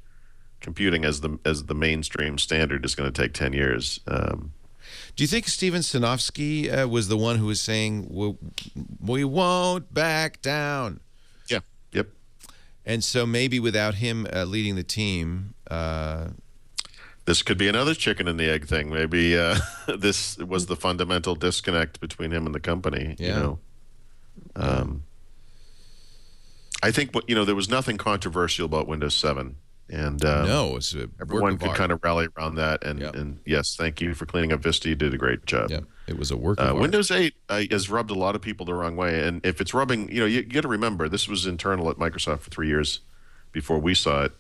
computing as the mainstream standard is going to take 10 years. Do you think Steven Sinofsky was the one who was saying we won't back down? Yeah. Yep. And so maybe without him leading the team, this could be another chicken and the egg thing. Maybe this was the fundamental disconnect between him and the company. Yeah. I think there was nothing controversial about Windows 7, and no, it's everyone could kind of rally around that. And yes, thank you for cleaning up Vista. You did a great job. Yeah, it was a work of art. Windows 8 has rubbed a lot of people the wrong way, and if it's rubbing, you got to remember this was internal at Microsoft for 3 years before we saw it,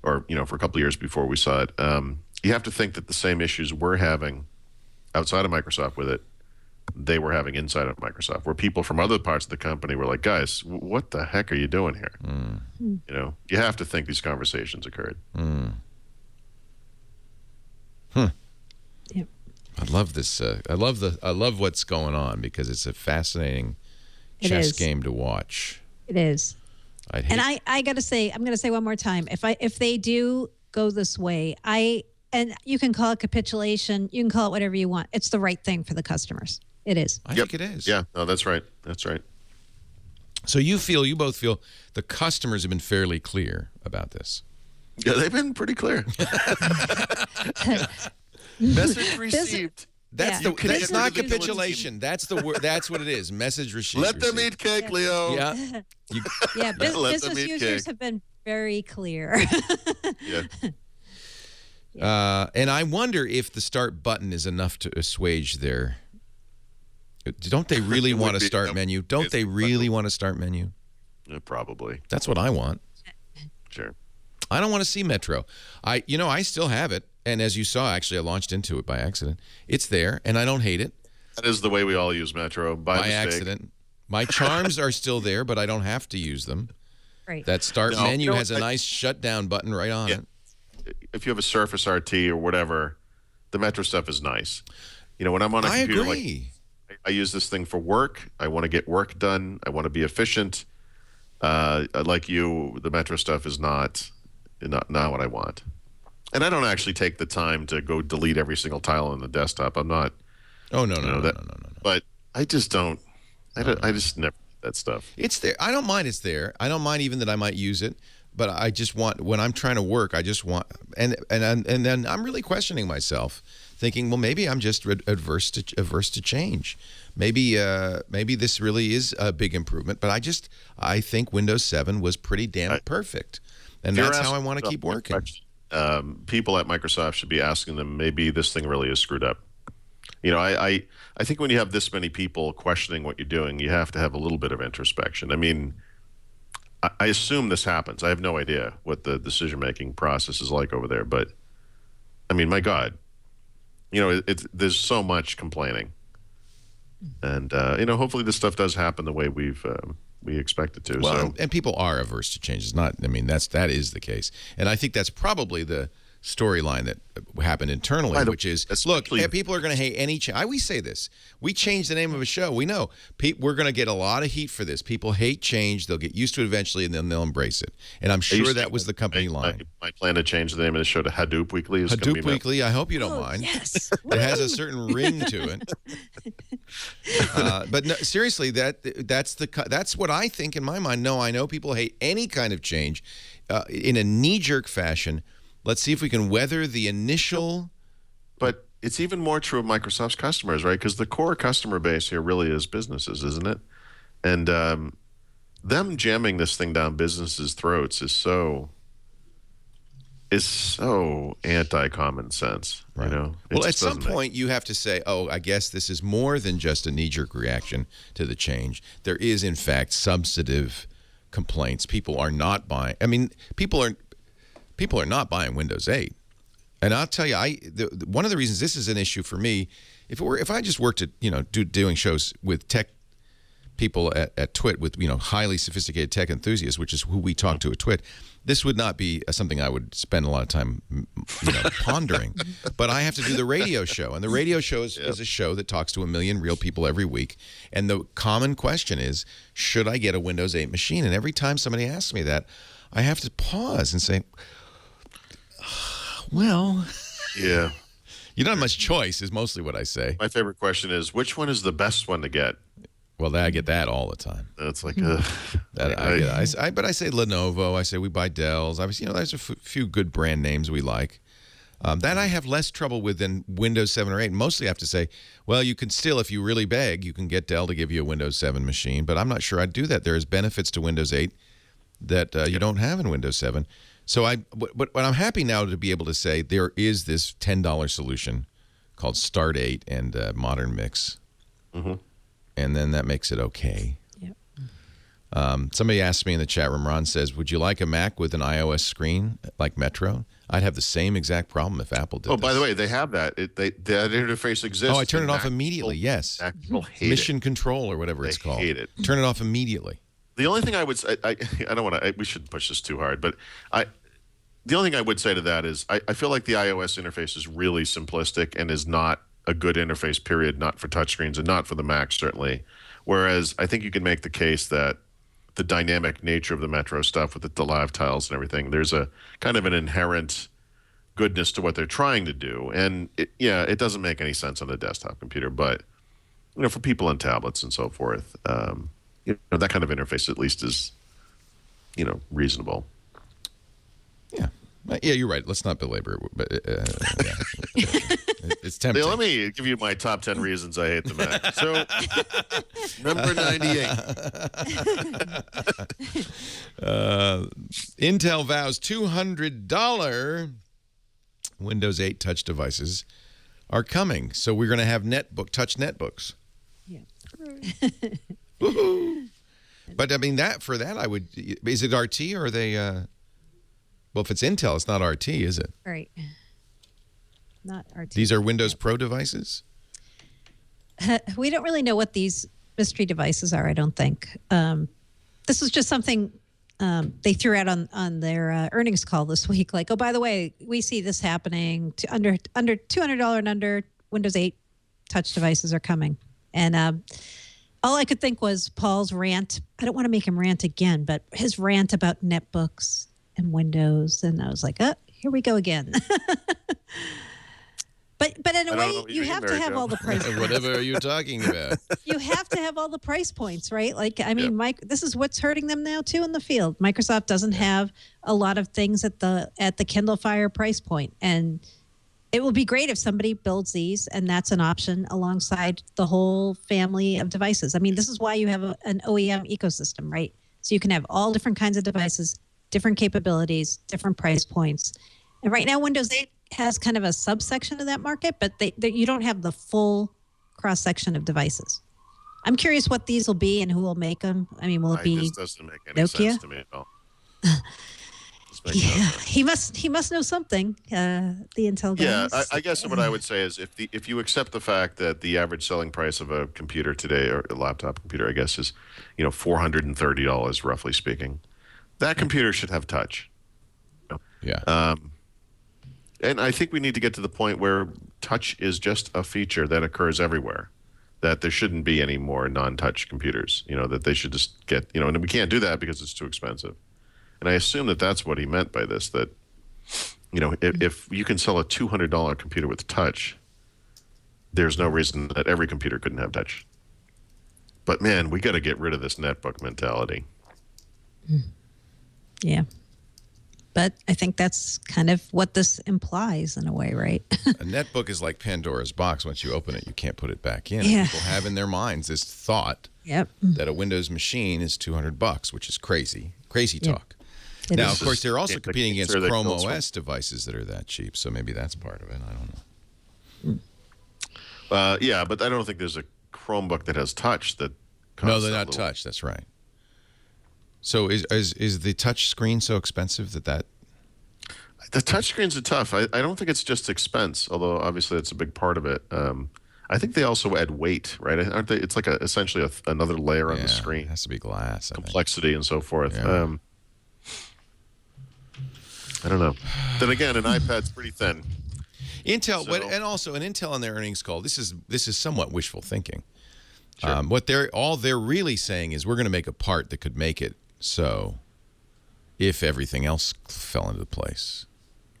or for a couple of years before we saw it. You have to think that the same issues we're having outside of Microsoft with it, they were having inside of Microsoft, where people from other parts of the company were like, guys, what the heck are you doing here? You have to think these conversations occurred. Yep. I love this. I love what's going on because it's a fascinating chess game to watch. It is. And I got to say, I'm going to say one more time, if they do go this way, and you can call it capitulation, you can call it whatever you want. It's the right thing for the customers. It is. I think it is. Yeah, no, that's right. That's right. So you both feel the customers have been fairly clear about this. Yeah, they've been pretty clear. Message received. That's not capitulation. That's the word. That's what it is. Message received. Let them eat cake, Leo. Yeah. Business users have been very clear. And I wonder if the start button is enough to assuage their. Don't they really want a start menu? Don't they really want a start menu? Probably. That's what I want. Sure. I don't want to see Metro. I still have it, and as you saw, actually, I launched into it by accident. It's there, and I don't hate it. That is the way we all use Metro by accident. My charms are still there, but I don't have to use them. Right. That start menu has a nice shutdown button right on it. If you have a Surface RT or whatever, the Metro stuff is nice. When I'm on a computer, I use this thing for work. I want to get work done. I want to be efficient. Like you, the Metro stuff is not what I want. And I don't actually take the time to go delete every single tile on the desktop. I'm not. Oh no. But I just don't. I just never do that stuff. It's there. I don't mind it's there. I don't mind even that I might use it. But I just want, when I'm trying to work, I just want, and then I'm really questioning myself, thinking, well, maybe I'm just averse to change. Maybe this really is a big improvement. But I think Windows 7 was pretty damn perfect, and that's how I want to keep working. People at Microsoft should be asking them, maybe this thing really is screwed up. I think when you have this many people questioning what you're doing, you have to have a little bit of introspection. I mean, I assume this happens. I have no idea what the decision-making process is like over there, but I mean, my God, there's so much complaining, and hopefully this stuff does happen the way we expect it to. Well, and people are averse to change. It's not. I mean, that is the case, and I think that's probably the storyline that happened internally, which is, look, people are going to hate any change. We say this. We changed the name of a show. We know we're going to get a lot of heat for this. People hate change. They'll get used to it eventually, and then they'll embrace it. And I'm sure that was the company line. My plan to change the name of the show to Hadoop Weekly is Hadoop Weekly. I hope you don't mind. Yes. It has a certain ring to it. But no, seriously, that's what I think in my mind. No, I know people hate any kind of change in a knee-jerk fashion. Let's see if we can weather the initial. But it's even more true of Microsoft's customers, right? Because the core customer base here really is businesses, isn't it? And them jamming this thing down businesses' throats is so anti-common sense, right? Well, at some point you have to say, oh, I guess this is more than just a knee-jerk reaction to the change. There is, in fact, substantive complaints. People are not buying. I mean, people are not buying Windows 8. And I'll tell you, one of the reasons this is an issue for me, if I just worked at, doing shows with tech people at TWiT with, highly sophisticated tech enthusiasts, which is who we talk to at TWiT, this would not be something I would spend a lot of time, pondering. But I have to do the radio show, and the radio show is a show that talks to 1 million real people every week. And the common question is, should I get a Windows 8 machine? And every time somebody asks me that, I have to pause and say, well, yeah, you don't have much choice is mostly what I say. My favorite question is, which one is the best one to get? Well, I get that all the time. It's like, but I say Lenovo. I say we buy Dells. Obviously, there's a few good brand names we like. That I have less trouble with than Windows 7 or 8. Mostly I have to say, well, you can still, if you really beg, you can get Dell to give you a Windows 7 machine. But I'm not sure I'd do that. There's benefits to Windows 8 that you don't have in Windows 7. So but I'm happy now to be able to say there is this $10 solution called Start 8 and Modern Mix. Mm-hmm. And then that makes it okay. Yep. Somebody asked me in the chat room, Ron says, would you like a Mac with an iOS screen like Metro? I'd have the same exact problem if Apple did. By the way, they have that. That interface exists. Oh, I turn it off immediately, yes. Mission Control or whatever it's called. I hate it. Turn it off immediately. The only thing I would say, I don't want to, we shouldn't push this too hard, but the only thing I would say to that is I feel like the iOS interface is really simplistic and is not a good interface, period, not for touchscreens and not for the Mac, certainly. Whereas I think you can make the case that the dynamic nature of the Metro stuff with the live tiles and everything, there's a kind of an inherent goodness to what they're trying to do. And it doesn't make any sense on a desktop computer, but for people on tablets and so forth, that kind of interface at least is, reasonable. Yeah, you're right. Let's not belabor it. But it's tempting. Let me give you my top 10 reasons I hate the Mac. So, number 98. Intel vows $200 Windows 8 touch devices are coming. So we're going to have touch netbooks. Yeah. Woohoo! But I mean, I would. Is it RT or are they? Well, if it's Intel, it's not RT, is it? Right. Not RT. These are Windows Pro devices? We don't really know what these mystery devices are, I don't think. This was just something they threw out on their earnings call this week. Like, oh, by the way, we see this happening. Under $200 and under, Windows 8 touch devices are coming. And all I could think was Paul's rant. I don't want to make him rant again, but his rant about netbooks and Windows, and I was like, oh, here we go again. but in a way, you have to have all the price points. Whatever are you talking about? You have to have all the price points, right? Like, I mean, this is what's hurting them now too in the field. Microsoft doesn't have a lot of things at the Kindle Fire price point, and it will be great if somebody builds these, and that's an option alongside the whole family of devices. I mean, this is why you have an OEM ecosystem, right? So you can have all different kinds of devices, different capabilities, different price points. And right now, Windows 8 has kind of a subsection of that market, but you don't have the full cross-section of devices. I'm curious what these will be and who will make them. I mean, will it be This doesn't make any Nokia? sense to me at all. thing. Yeah, he must know something. The Intel guys. Yeah, I guess what I would say is if you accept the fact that the average selling price of a computer today, or a laptop computer, I guess, is $430 roughly speaking, that computer should have touch. Yeah. And I think we need to get to the point where touch is just a feature that occurs everywhere. That there shouldn't be any more non-touch computers. That they should just get. And we can't do that because it's too expensive. And I assume that that's what he meant by this. That if you can sell a $200 computer with touch, there's no reason that every computer couldn't have touch. But man, we got to get rid of this netbook mentality. Yeah. But I think that's kind of what this implies in a way, right? A netbook is like Pandora's box. Once you open it, you can't put it back in. Yeah. People have in their minds this thought Yep. that a Windows machine is $200, which is crazy talk. It Now, is. of course, they're also It's competing against sure they Chrome build OS devices that are that cheap. So maybe that's part of it. I don't know. Yeah, but I don't think there's a Chromebook that has touch that. No, costs they're that not little. touch. That's right. So is the touch screen so expensive that? The touchscreens are tough. I don't think it's just expense, although obviously that's a big part of it. I think they also add weight, right? Aren't they? It's like essentially another layer on the screen. It has to be glass. I think. Complexity and so forth. Yeah. I don't know. Then again, an iPad's pretty thin. Intel, So- and also an Intel on their earnings call. This is somewhat wishful thinking. Sure. What they're really saying is we're going to make a part that could make it so if everything else fell into place,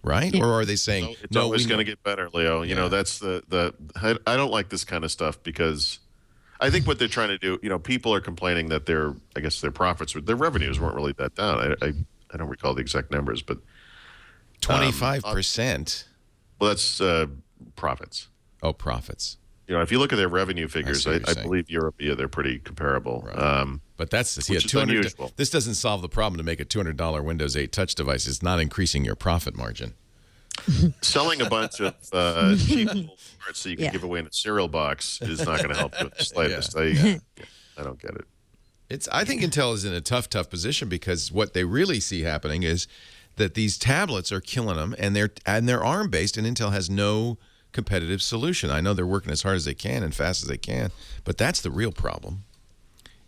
right? Or are they saying It's always going to get better, Leo. Yeah. That's I don't like this kind of stuff because I think what they're trying to do. People are complaining that their profits, their revenues weren't really that down. I don't recall the exact numbers, but 25%? Well, that's profits. Oh, profits. If you look at their revenue figures, see what I you're saying. believe Europe, they're pretty comparable. Right. But that's which is unusual. This doesn't solve the problem to make a $200 Windows 8 touch device. It's not increasing your profit margin. Selling a bunch of cheap little parts so you can Yeah. give away in a cereal box is not going to help with the slightest. Yeah. I don't get it. I think Intel is in a tough position because what they really see happening is that these tablets are killing them, and they're ARM based, and Intel has no competitive solution. I know they're working as hard as they can and fast as they can, but that's the real problem.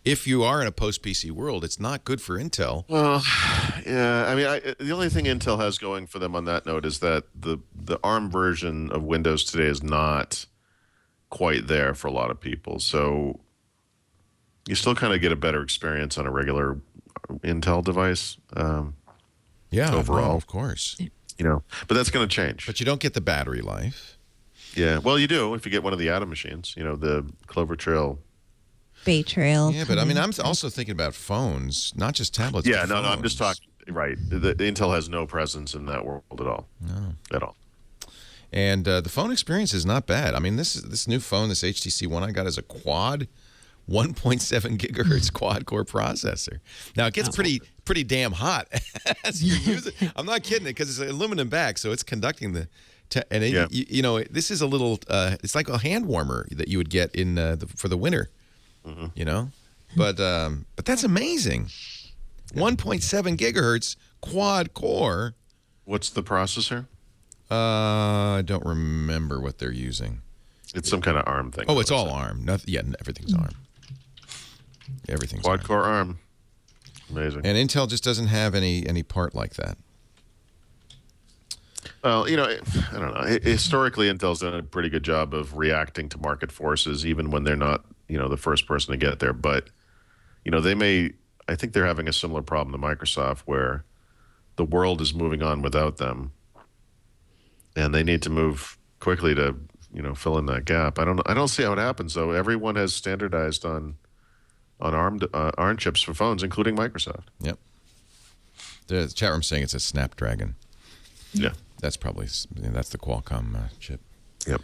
If you are in a post-PC world, it's not good for Intel. Well, yeah. I mean, the only thing Intel has going for them on that note is that the ARM version of Windows today is not quite there for a lot of people. So you still kind of get a better experience on a regular Intel device. Yeah, overall, well, of course. But that's going to change. But you don't get the battery life. Yeah, well, you do if you get one of the Atom machines. The Clover Trail. Bay Trail. Yeah, but I mean, I'm also thinking about phones, not just tablets. Yeah, but no, I'm just phones. talking. Right, the Intel has no presence in that world at all. No. At all. And the phone experience is not bad. I mean, this new phone, this HTC One I got, is a quad 1.7 gigahertz quad core processor. Now it gets pretty damn hot as you use it. I'm not kidding it because it's an aluminum back, so it's conducting the. This is a little. It's like a hand warmer that you would get in for the winter. Mm-hmm. But that's amazing. 1.7 gigahertz quad core. What's the processor? I don't remember what they're using. It's some kind of ARM thing. Oh, it's all ARM. Nothing. Yeah, everything's ARM. Everything's Quad ARM. core ARM. Amazing. And Intel just doesn't have any part like that. Well, I don't know. Historically, Intel's done a pretty good job of reacting to market forces, even when they're not, the first person to get there. But, I think they're having a similar problem to Microsoft, where the world is moving on without them, and they need to move quickly to, fill in that gap. I don't see how it happens though. Everyone has standardized on ARM chips for phones, including Microsoft. Yep. The chat room saying it's a Snapdragon. Yeah. That's the Qualcomm chip. Yep.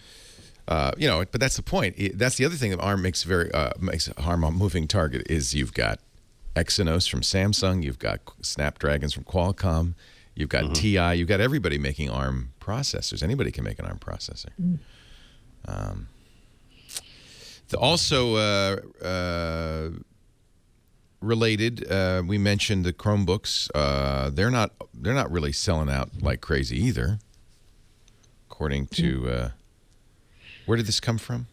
But that's the point. That's the other thing that ARM makes ARM a moving target is you've got Exynos from Samsung, you've got Snapdragons from Qualcomm, you've got TI, you've got everybody making ARM processors. Anybody can make an ARM processor. related, we mentioned the Chromebooks. They're not really selling out like crazy either. According to where did this come from?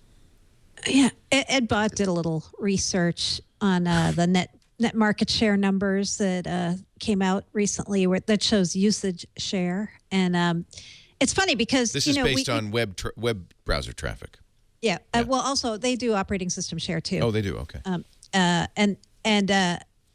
Yeah, EdBot did a little research on the net market share numbers that came out recently, that shows usage share, and it's funny because this is based on web browser traffic. Yeah. Well, also they do operating system share too. Oh, they do. Okay. And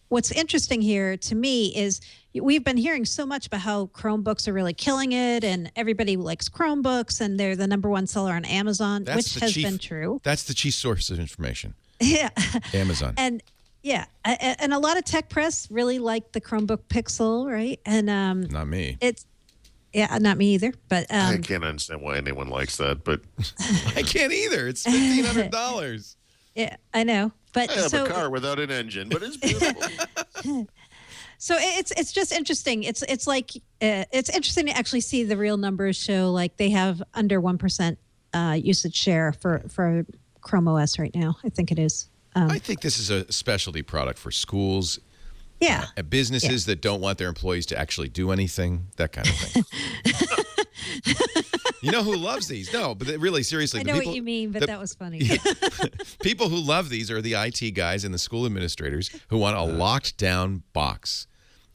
what's interesting here to me is we've been hearing so much about how Chromebooks are really killing it, and everybody likes Chromebooks, and they're the #1 seller on Amazon, which has been true. That's the chief source of information. Yeah. Amazon. And yeah, and a lot of tech press really like the Chromebook Pixel, right? And not me. Not me either. But I can't understand why anyone likes that, but I can't either. It's $1,500. Yeah, I know. But I have a car without an engine, but it's beautiful. So it's just interesting. It's like it's interesting to actually see the real numbers show like they have under 1% usage share for Chrome OS right now. I think it is. I think this is a specialty product for schools. Yeah. Businesses that don't want their employees to actually do anything, that kind of thing. You know who loves these? No, but really, seriously. I know what you mean, but that was funny. People who love these are the IT guys and the school administrators who want a locked down box.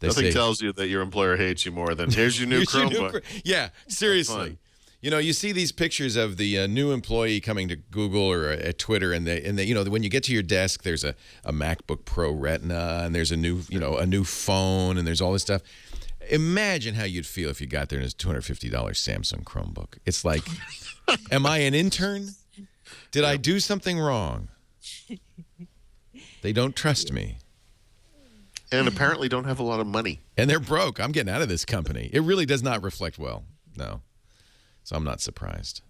Nothing tells you that your employer hates you more than here's your new Chromebook. Yeah, seriously. You know, you see these pictures of the new employee coming to Google or at Twitter, and they, you know, when you get to your desk, there's a MacBook Pro Retina, and there's a new phone, and there's all this stuff. Imagine how you'd feel if you got there and it's a $250 Samsung Chromebook. It's like, am I an intern? Did I do something wrong? They don't trust me. And apparently don't have a lot of money. And they're broke. I'm getting out of this company. It really does not reflect well. No. So I'm not surprised.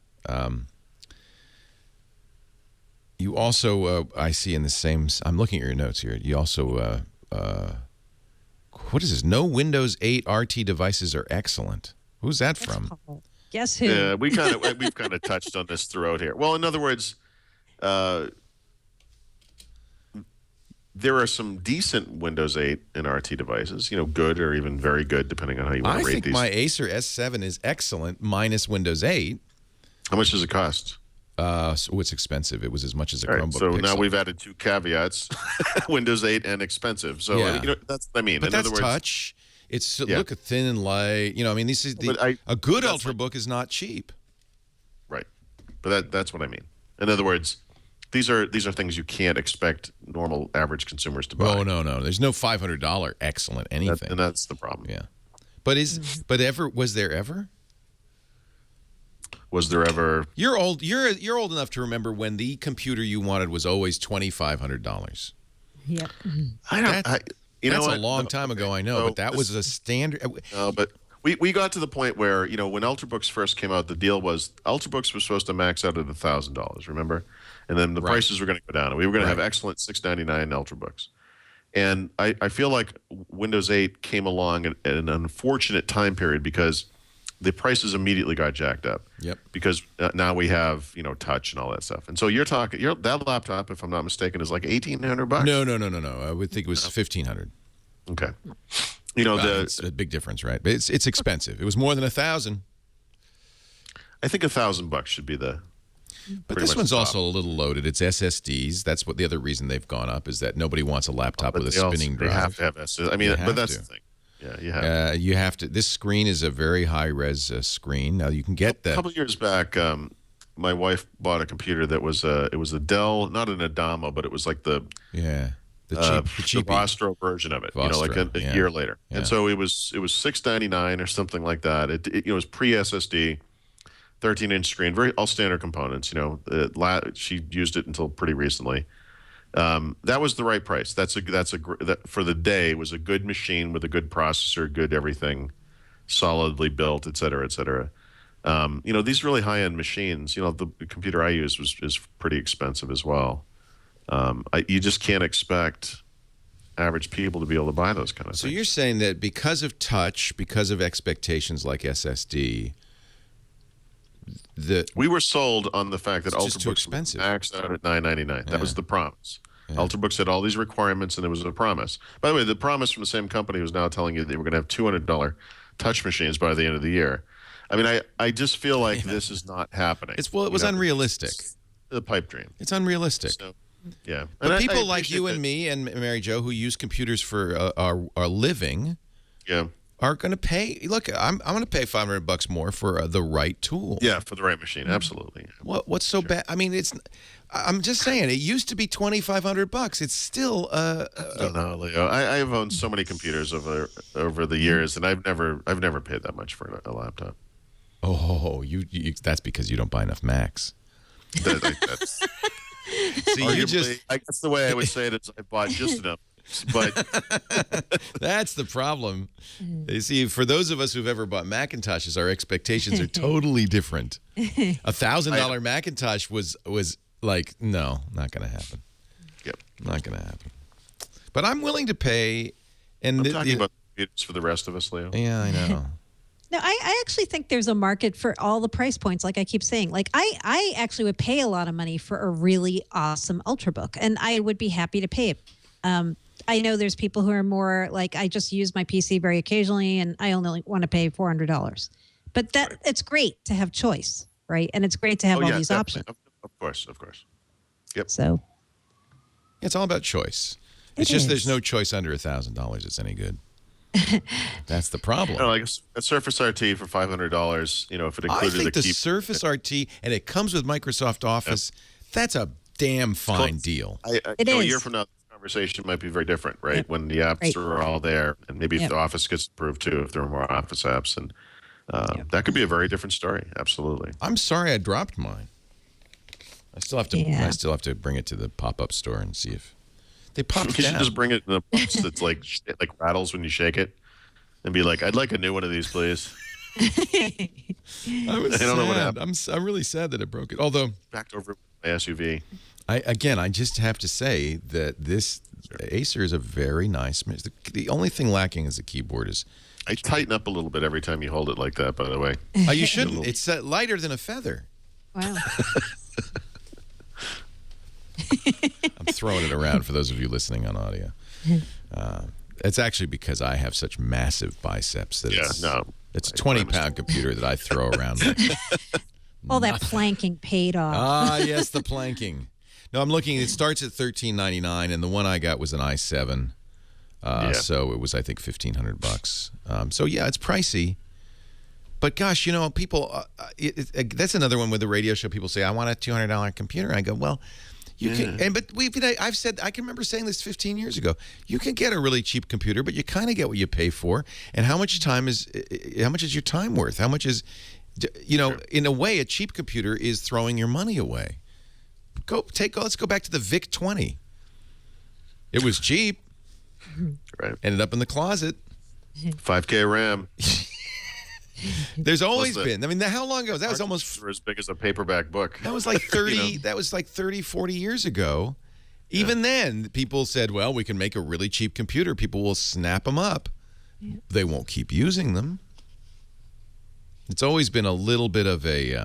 You also, I see in the same, I'm looking at your notes here. You also, what is this? No Windows 8 RT devices are excellent. Who's that from? Guess who? Yeah, we've kind of touched on this throughout here. Well, in other words, there are some decent Windows 8 and RT devices, you know, good or even very good, depending on how you want to rate these. I think my Acer S7 is excellent, minus Windows 8. How much does it cost? So it's expensive. It was as much as a Chromebook So Pixel. now we've added 2 caveats, Windows 8 and expensive. So, yeah. you know, that's what I mean. But in that's other words, touch. It's look thin and light. You know, I mean, this is a good Ultrabook is not cheap. Right. But that's what I mean. In other words, these are things you can't expect normal average consumers to buy. Oh no. There's no $500 excellent anything. And that's the problem. Yeah. But was there ever? Was there ever? You're old. You're old enough to remember when the computer you wanted was always $2,500. Yep. That's a long time ago, I know, but that was a standard. No, but we got to the point where, you know, when Ultrabooks first came out, the deal was Ultrabooks was supposed to max out at $1,000, remember? And then the prices were going to go down, and we were going to have excellent $699 Ultrabooks. And I feel like Windows 8 came along at an unfortunate time period because the prices immediately got jacked up. Yep. Because now we have, you know, touch and all that stuff. And so you're talking, that laptop, if I'm not mistaken, is like $1,800. No. I would think it was $1,500. Okay. You know, it's a big difference, right? But it's expensive. It was more than $1,000. I think $1,000 should be the. But this one's also a little loaded. It's SSDs. That's what the other reason they've gone up is that nobody wants a laptop with a spinning drive. They have to have SSDs. I mean, but that's the thing. Yeah, you have. You have to. This screen is a very high-res screen. Now you can get that. A couple years back, my wife bought a computer that was it was a Dell, not an Adama, but it was like the cheap Vostro version of it. Vostro, you know, like a year later. Yeah. And so it was $699 or something like that. It was pre-SSD, 13-inch screen, very all standard components. You know, she used it until pretty recently. That was the right price. That for the day was a good machine with a good processor, good everything, solidly built, et cetera, et cetera. You know, these really high-end machines. You know, the computer I used is pretty expensive as well. You just can't expect average people to be able to buy those kind of things. So you're saying that because of touch, because of expectations like SSD, we were sold on the fact that Ultrabooks maxed out at $999. That was the promise. Ultrabooks had all these requirements, and it was a promise. By the way, the promise from the same company was now telling you they were going to have $200 touch machines by the end of the year. I mean, I just feel like this is not happening. It was unrealistic. It's the pipe dream. It's unrealistic. So, yeah. But people like you and me and Mary Jo who use computers for our living are going to pay. Look, I'm going to pay $500 more for the right tool. Yeah, for the right machine. Absolutely. What's so bad? I mean, I'm just saying, it used to be $2,500. It's still. I don't know, Leo. I've owned so many computers over the years, and I've never paid that much for a laptop. Oh, that's because you don't buy enough Macs. That's See, arguably, I guess the way I would say it is I bought just enough. But that's the problem. You see, for those of us who've ever bought Macintoshes, our expectations are totally different. $1,000 Macintosh was like, no, not going to happen. Yep, not going to happen. But I'm willing to pay. And I'm talking about computers for the rest of us, Leo. Yeah, I know. No, I actually think there's a market for all the price points, like I keep saying. Like, I actually would pay a lot of money for a really awesome Ultrabook, and I would be happy to pay it. I know there's people who are more like, I just use my PC very occasionally, and I only want to pay $400. But it's great to have choice, right? And it's great to have all these options. Of course. Yep. So it's all about choice. It's just there's no choice under $1,000 that's any good. That's the problem. Like a Surface RT for $500. You know, if it included I think the Surface RT and it comes with Microsoft Office, that's a damn fine deal. It is. A year from now, the conversation might be very different, right? Yep. When the apps are all there, and maybe if the Office gets improved too, if there are more Office apps, and that could be a very different story. Absolutely. I'm sorry I dropped mine. I still have to. I still have to bring it to the pop-up store and see if they pop down. You should just bring it in a box that's like rattles when you shake it, and be like, "I'd like a new one of these, please." I don't know what happened. I'm really sad that it broke it. Although backed over my SUV. I just have to say that this Acer is a very nice. The only thing lacking is the keyboard. I tighten up a little bit every time you hold it like that. By the way, you shouldn't. It's lighter than a feather. Wow. I'm throwing it around for those of you listening on audio. It's actually because I have such massive biceps that it's a 20-pound computer that I throw around. All that planking paid off. Ah, yes, the planking. No, I'm looking. It starts at $13.99, and the one I got was an i7. So it was, I think, $1,500. So yeah, it's pricey. But gosh, you know, people. That's another one with the radio show. People say, "I want a $200 computer." I go, "Well, you can." But I've said, I can remember saying this 15 years ago. You can get a really cheap computer, but you kind of get what you pay for. And how much is your time worth? How much is, you know, in a way, a cheap computer is throwing your money away. Let's go back to the VIC 20. It was cheap. Right. Ended up in the closet. 5K RAM. There's always been. I mean, how long ago? That was almost as big as a paperback book. That was like 30. You know? That was like 30, 40 years ago. Even then, people said, "Well, we can make a really cheap computer. People will snap them up. They won't keep using them." It's always been a little bit of a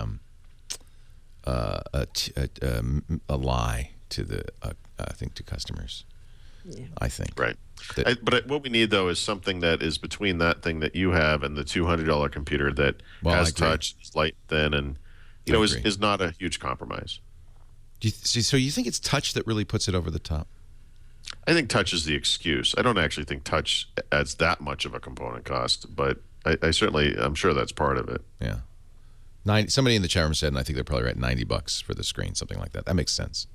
lie to the I think to customers. Yeah. I think right. But what we need though is something that is between that thing that you have and the $200 computer that has touch, is light, thin, and is not a huge compromise. So you think it's touch that really puts it over the top? I think touch is the excuse. I don't actually think touch adds that much of a component cost, but I'm sure that's part of it. Yeah. Somebody in the chat room said, and I think they're probably right, $90 for the screen, something like that. That makes sense.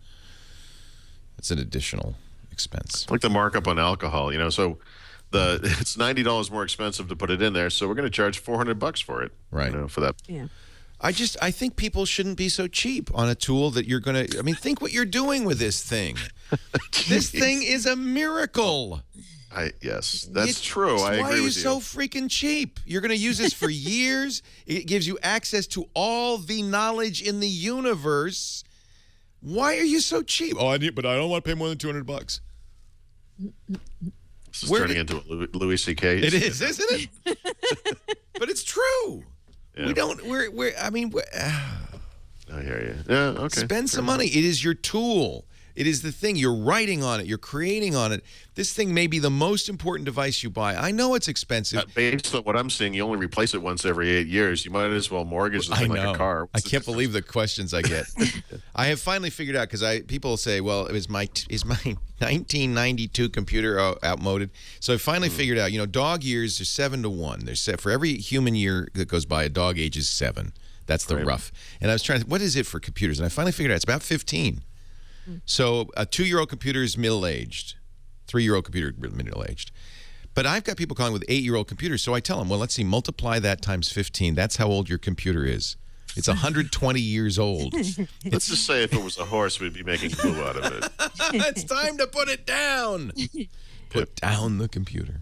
It's an additional expense. Like the markup on alcohol, so it's $90 more expensive to put it in there, so we're going to charge $400 for it, right? For that. Yeah. I think people shouldn't be so cheap on a tool that you're going to. I mean, think what you're doing with this thing. This thing is a miracle. Yes, that's true. I agree with you. Why are you so freaking cheap? You're going to use this for years. It gives you access to all the knowledge in the universe. Why are you so cheap? But I don't want to pay more than $200. This is turning into a Louis C.K. It is, isn't it? But it's true. Yeah. I hear you. Yeah, okay. Spend some money. It is your tool. It is the thing. You're writing on it. You're creating on it. This thing may be the most important device you buy. I know it's expensive. Based on what I'm seeing, you only replace it once every 8 years. You might as well mortgage the thing like a car. I can't believe the questions I get. I have finally figured out, because people say, well, is my 1992 computer outmoded? So I finally figured out, dog years are 7 to 1. For every human year that goes by, a dog ages 7. That's the rough. And I was trying to, what is it for computers? And I finally figured out it's about 15. So a 2-year-old computer is middle-aged. 3-year-old computer, middle-aged. But I've got people calling with 8-year-old computers, so I tell them, well, let's see, multiply that times 15. That's how old your computer is. It's 120 years old. Let's just say if it was a horse, we'd be making glue out of it. It's time to put it down. Put down the computer.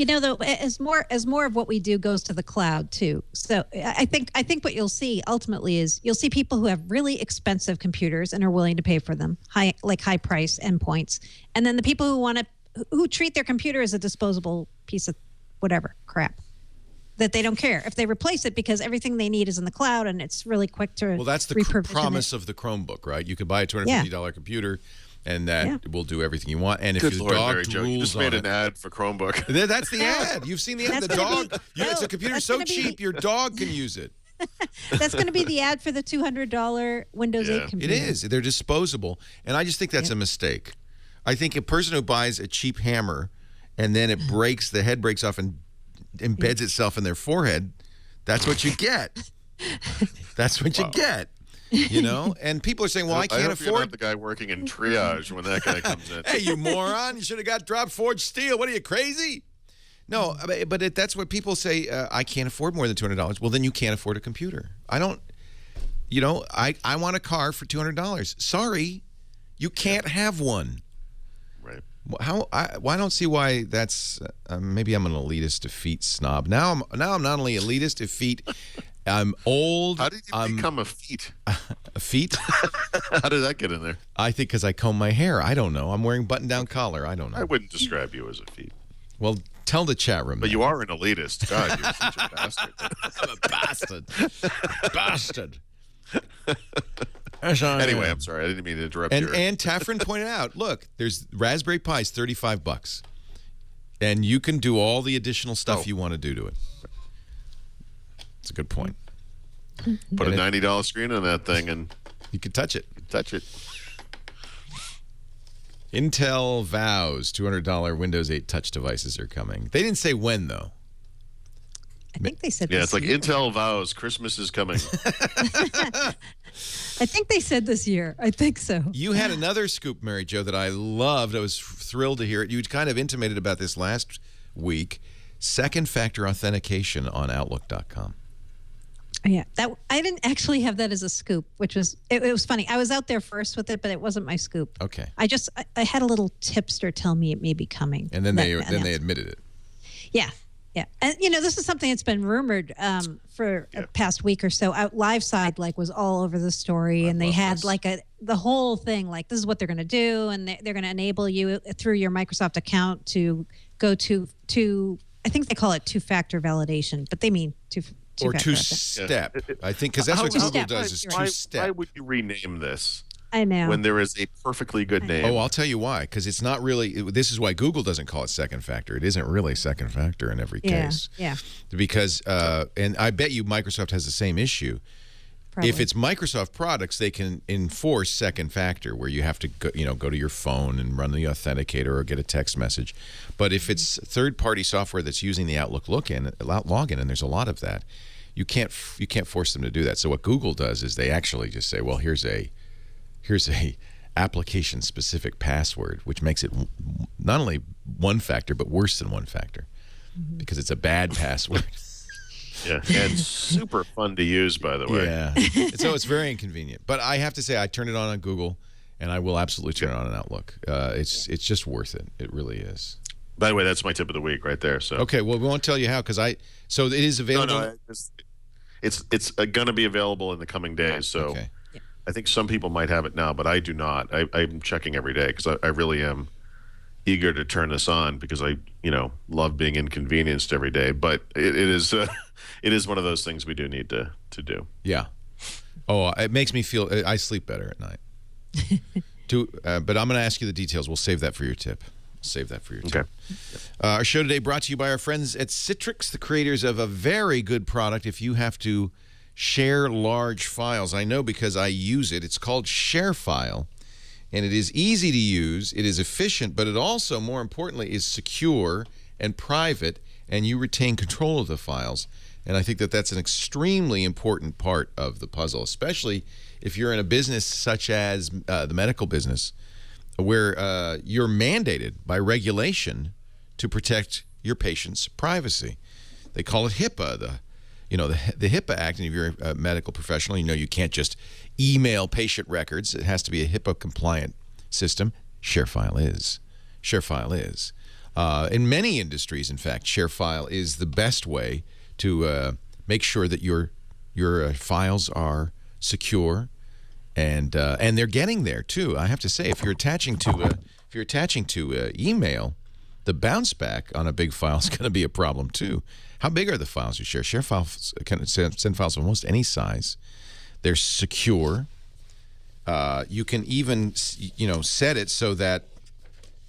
Though, as more of what we do goes to the cloud too. So I think what you'll see ultimately is you'll see people who have really expensive computers and are willing to pay for them, high price endpoints, and then the people who treat their computer as a disposable piece of whatever crap that they don't care if they replace it because everything they need is in the cloud and it's really quick to. Well, that's the promise of the Chromebook, right? You could buy a $250 computer. And that will do everything you want. And if your dog rules you just made an ad for Chromebook. That's the ad. You've seen the ad. The dog. It's a computer so cheap, your dog can use it. That's going to be the ad for the $200 Windows 8 computer. It is. They're disposable. And I just think that's a mistake. I think a person who buys a cheap hammer and then it breaks, the head breaks off and embeds itself in their forehead, that's what you get. That's what you get. And people are saying, well, I can't afford. Have the guy working in triage when that guy comes in. Hey, you moron. You should have got drop forged steel. What are you, crazy? No, but that's what people say. I can't afford more than $200. Well, then you can't afford a computer. I don't, I want a car for $200. Sorry, you can't have one. Right. I don't see why that's, maybe I'm an elitist defeat snob. Now I'm not only elitist defeat, I'm old. How did you become a feet? A feet? How did that get in there? I think because I comb my hair. I don't know. I'm wearing button-down collar. I don't know. I wouldn't describe you as a feet. Well, tell the chat room. But you are an elitist. God, you're such a bastard. I'm a bastard. Bastard. Anyway, I'm sorry. I didn't mean to interrupt you. And Taffrin pointed out, look, there's Raspberry Pi's $35. And you can do all the additional stuff you want to do to it. That's a good point. Put a $90 screen on that thing and you can touch it. Touch it. Intel vows $200 Windows 8 touch devices are coming. They didn't say when, though. I think they said this it's like year. Intel vows Christmas is coming. I think they said this year. I think so. You had another scoop, Mary Jo, that I loved. I was thrilled to hear it. You kind of intimated about this last week. Second factor authentication on Outlook.com. Yeah, that I didn't actually have that as a scoop, which was it was funny. I was out there first with it, but it wasn't my scoop. Okay. I had a little tipster tell me it may be coming. And then they admitted it. Yeah. Yeah. And this is something that's been rumored for a past week or so. LiveSide was all over the story, and they had the whole thing this is what they're going to do, and they're going to enable you through your Microsoft account to go to I think they call it two-factor validation, but they mean two-step. I think because that's what Google does is two-step. Why would you rename this? I know. When there is a perfectly good name. Oh, I'll tell you why. Because it's not really. This is why Google doesn't call it second factor. It isn't really second factor in every case. Yeah. Because and I bet you Microsoft has the same issue. Probably. If it's Microsoft products, they can enforce second factor, where you have to go to your phone and run the authenticator or get a text message. But if it's third-party software that's using the Outlook login, and there's a lot of that, you can't force them to do that. So what Google does is they actually just say, well, here's a application-specific password, which makes it not only one factor but worse than one factor, because it's a bad password. Yeah, and super fun to use, by the way. Yeah, so it's very inconvenient. But I have to say, I turn it on Google, and I will absolutely turn it on Outlook. It's just worth it. It really is. By the way, that's my tip of the week right there. So okay, well, we won't tell you how so it is available. No, it's going to be available in the coming days. So. Okay. I think some people might have it now, but I do not. I'm checking every day because I really am eager to turn this on because I love being inconvenienced every day. But it is one of those things we do need to do. Yeah. Oh, it makes me feel I sleep better at night. But I'm going to ask you the details. We'll save that for your tip. Okay. Our show today brought to you by our friends at Citrix, the creators of a very good product if you have to share large files. I know because I use it. It's called ShareFile, and it is easy to use. It is efficient, but it also, more importantly, is secure and private, and you retain control of the files. And I think that that's an extremely important part of the puzzle, especially if you're in a business such as the medical business, where you're mandated by regulation to protect your patient's privacy. They call it HIPAA, the HIPAA Act. And if you're a medical professional, you know you can't just email patient records. It has to be a HIPAA-compliant system. ShareFile is. In many industries, in fact, ShareFile is the best way to make sure that your files are secure. And they're getting there too. I have to say, if you're attaching to email, the bounce back on a big file is going to be a problem too. How big are the files you share? ShareFile can send files of almost any size. They're secure. You can even set it so that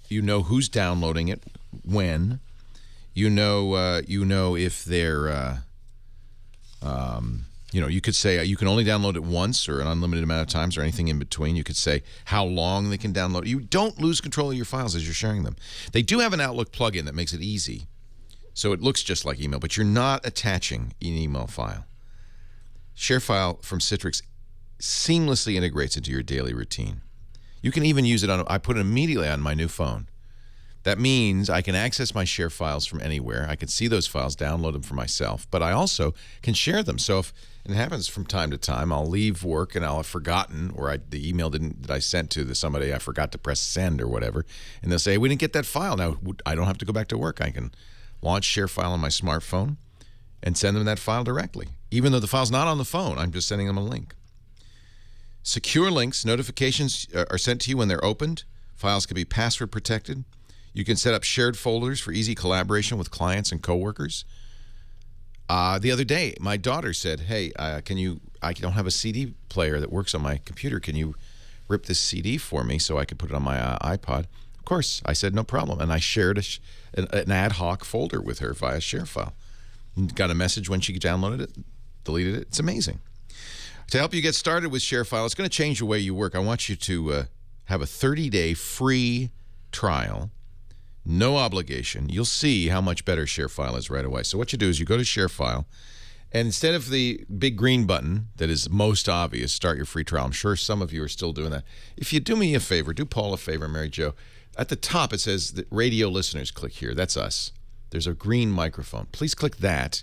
you know who's downloading it when. You know if they're. You could say you can only download it once or an unlimited amount of times or anything in between. You could say how long they can download. You don't lose control of your files as you're sharing them. They do have an Outlook plugin that makes it easy, so it looks just like email, but you're not attaching an email file. ShareFile from Citrix seamlessly integrates into your daily routine. You can even use it I put it immediately on my new phone. That means I can access my share files from anywhere. I can see those files, download them for myself, but I also can share them. So if it happens from time to time, I'll leave work and I'll have forgotten, or the email that I sent to somebody, I forgot to press send or whatever, and they'll say, we didn't get that file. Now, I don't have to go back to work. I can launch ShareFile on my smartphone and send them that file directly. Even though the file's not on the phone, I'm just sending them a link. Secure links, notifications are sent to you when they're opened. Files can be password protected. You can set up shared folders for easy collaboration with clients and coworkers. The other day, my daughter said, hey, I don't have a CD player that works on my computer. Can you rip this CD for me so I can put it on my iPod? Of course. I said, no problem. And I shared an ad hoc folder with her via ShareFile. Got a message when she downloaded it, deleted it. It's amazing. To help you get started with ShareFile, it's going to change the way you work. I want you to have a 30-day free trial. No obligation. You'll see how much better ShareFile is right away. So what you do is you go to ShareFile, and instead of the big green button that is most obvious, start your free trial. I'm sure some of you are still doing that. If you do me a favor, do Paul a favor, Mary Jo. At the top, it says that radio listeners, click here. That's us. There's a green microphone. Please click that,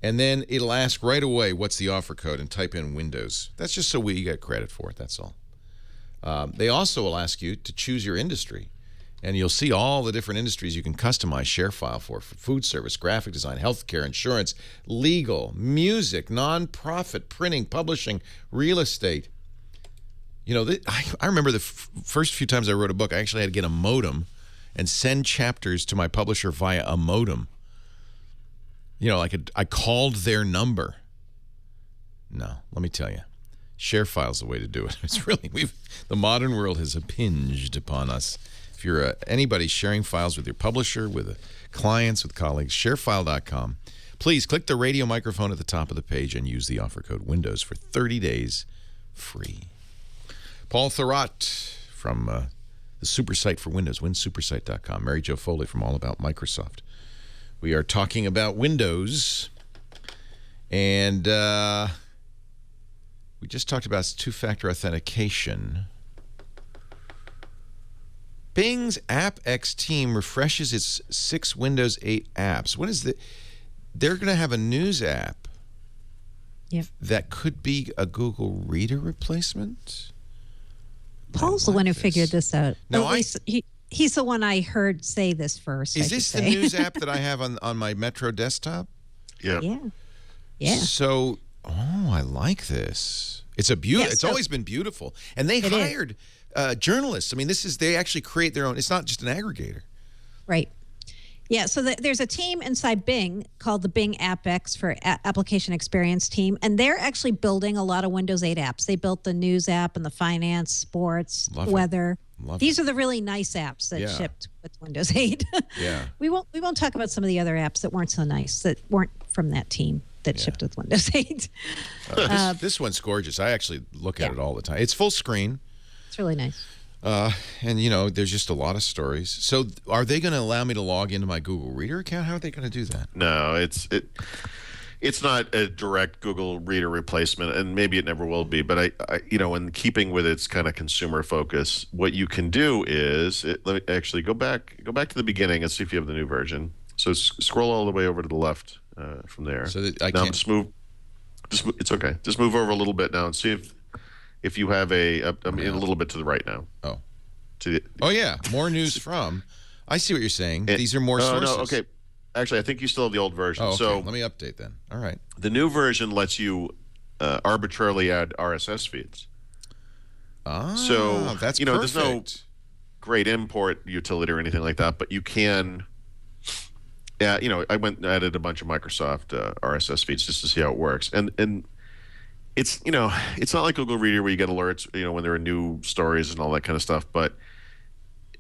and then it'll ask right away what's the offer code and type in Windows. That's just so we get credit for it. That's all. They also will ask you to choose your industry. And you'll see all the different industries you can customize ShareFile for food service, graphic design, healthcare, insurance, legal, music, nonprofit, printing, publishing, real estate. I remember the first few times I wrote a book, I actually had to get a modem and send chapters to my publisher via a modem. I called their number. No, let me tell you. ShareFile's the way to do it. It's really, the modern world has impinged upon us. If you're anybody sharing files with your publisher, with clients, with colleagues, sharefile.com. Please click the radio microphone at the top of the page and use the offer code Windows for 30 days free. Paul Thurrott from the super site for Windows, winsupersite.com. Mary Jo Foley from All About Microsoft. We are talking about Windows, and we just talked about two-factor authentication. Bing's AppX team refreshes its 6 Windows 8 apps. What is the? They're going to have a news app that could be a Google Reader replacement. Paul's the one who figured this out. No, he's the one I heard say this first. Is this the news app that I have on my Metro desktop? Yeah. Yeah. So, I like this. It's a beautiful. It's always been beautiful, and they hired journalists. I mean, they actually create their own. It's not just an aggregator. Right. Yeah, so there's a team inside Bing called the Bing AppX for Application Experience Team, and they're actually building a lot of Windows 8 apps. They built the news app and the finance, sports, weather. These are the really nice apps that shipped with Windows 8. Yeah. We won't talk about some of the other apps that weren't so nice, that weren't from that team that shipped with Windows 8. This one's gorgeous. I actually look at it all the time. It's full screen. It's really nice. And, you know, there's just a lot of stories. So are they going to allow me to log into my Google Reader account? How are they going to do that? No, it's not a direct Google Reader replacement, and maybe it never will be. But I you know, in keeping with its kind of consumer focus, what you can do is let me actually go back to the beginning and see if you have the new version. So scroll all the way over to the left from there. So that I now can't. It's okay. Just move over a little bit now and see if you have a little bit to the right now. Oh. Oh yeah, more news from. I see what you're saying. These are more sources. No, okay. Actually, I think you still have the old version. Oh, okay. So let me update then. All right. The new version lets you arbitrarily add RSS feeds. Ah, so that's perfect. There's no great import utility or anything like that, but you can. Yeah, I went and added a bunch of Microsoft RSS feeds just to see how it works, and it's it's not like Google Reader where you get alerts when there are new stories and all that kind of stuff. But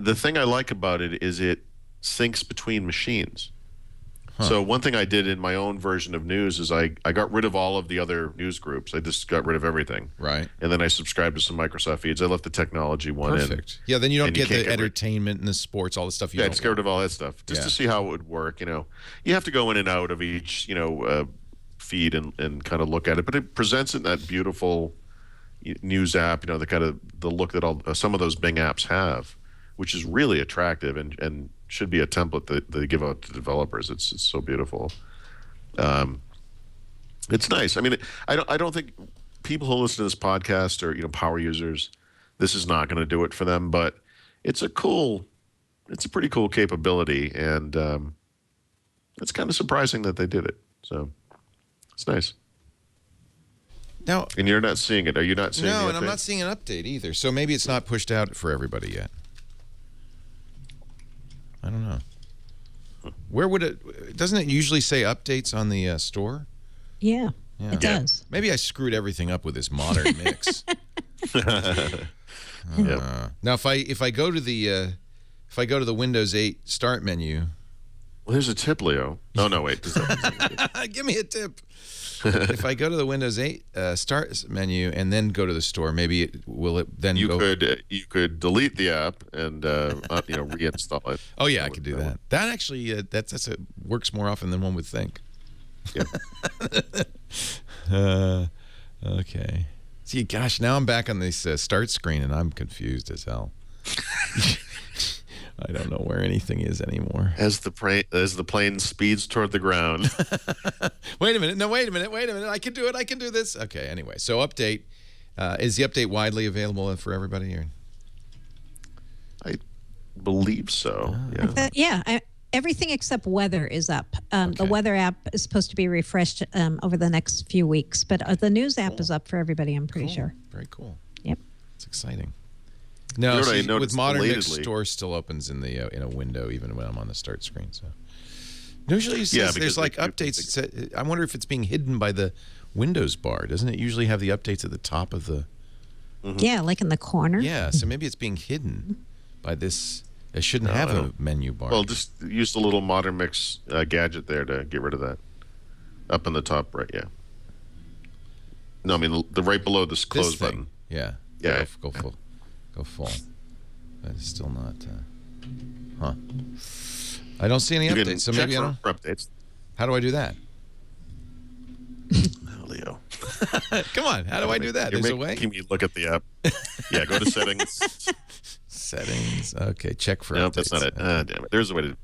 the thing I like about it is it syncs between machines. So one thing I did in my own version of news is I got rid of all of the other news groups. I just got rid of everything. Right. And then I subscribed to some Microsoft feeds. I left the technology one in. Perfect. Yeah, then you don't get the entertainment and the sports, all the stuff you don't just get rid of all that stuff. Just to see how it would work, You have to go in and out of each, feed and kind of look at it. But it presents it in that beautiful news app, the kind of the look that some of those Bing apps have, which is really attractive and should be a template that they give out to developers. It's so beautiful. It's nice. I mean, I don't think people who listen to this podcast are power users. This is not going to do it for them, but it's a pretty cool capability, and it's kind of surprising that they did it. So it's nice. Now, and you're not seeing it. Are you not seeing? No, the and I'm not seeing an update either. So maybe it's not pushed out for everybody yet. I don't know. Where would it? Doesn't it usually say updates on the store? Yeah, it does. Maybe I screwed everything up with this modern mix. Now, if I go to the Windows 8 Start menu. Well, there's a tip, Leo. Oh no, wait. Give me a tip. If I go to the Windows 8 Start menu and then go to the store, maybe will it then you go? You could delete the app and reinstall it. Oh yeah, I could do that. That actually works more often than one would think. Yeah. Okay. See, gosh, now I'm back on this start screen and I'm confused as hell. I don't know where anything is anymore. As the plane speeds toward the ground. Wait a minute. No, wait a minute. I can do it. I can do this. Okay, anyway. So update. Is the update widely available for everybody? Or? I believe so. Everything except weather is up. The weather app is supposed to be refreshed over the next few weeks, but the news app is up for everybody, I'm pretty sure. Very cool. Yep. It's exciting. No, with Modern Mix, store still opens in a window even when I'm on the start screen. So usually it says there's like updates. I wonder if it's being hidden by the Windows bar. Doesn't it usually have the updates at the top of the? Yeah, like in the corner. Yeah, so maybe it's being hidden by this. It shouldn't have a menu bar. Well, just use the little Modern Mix gadget there to get rid of that. Up in the top right, yeah. No, I mean the right below this close button. Yeah. Yeah. Go full. But it's still not. I don't see any updates. So maybe I don't. Updates. How do I do that? Oh, Leo. Come on. How do I do that? There's a way. Making me look at the app. Yeah, go to settings. Settings. Okay. Check for updates. No, that's not it. Damn it. There's a way to.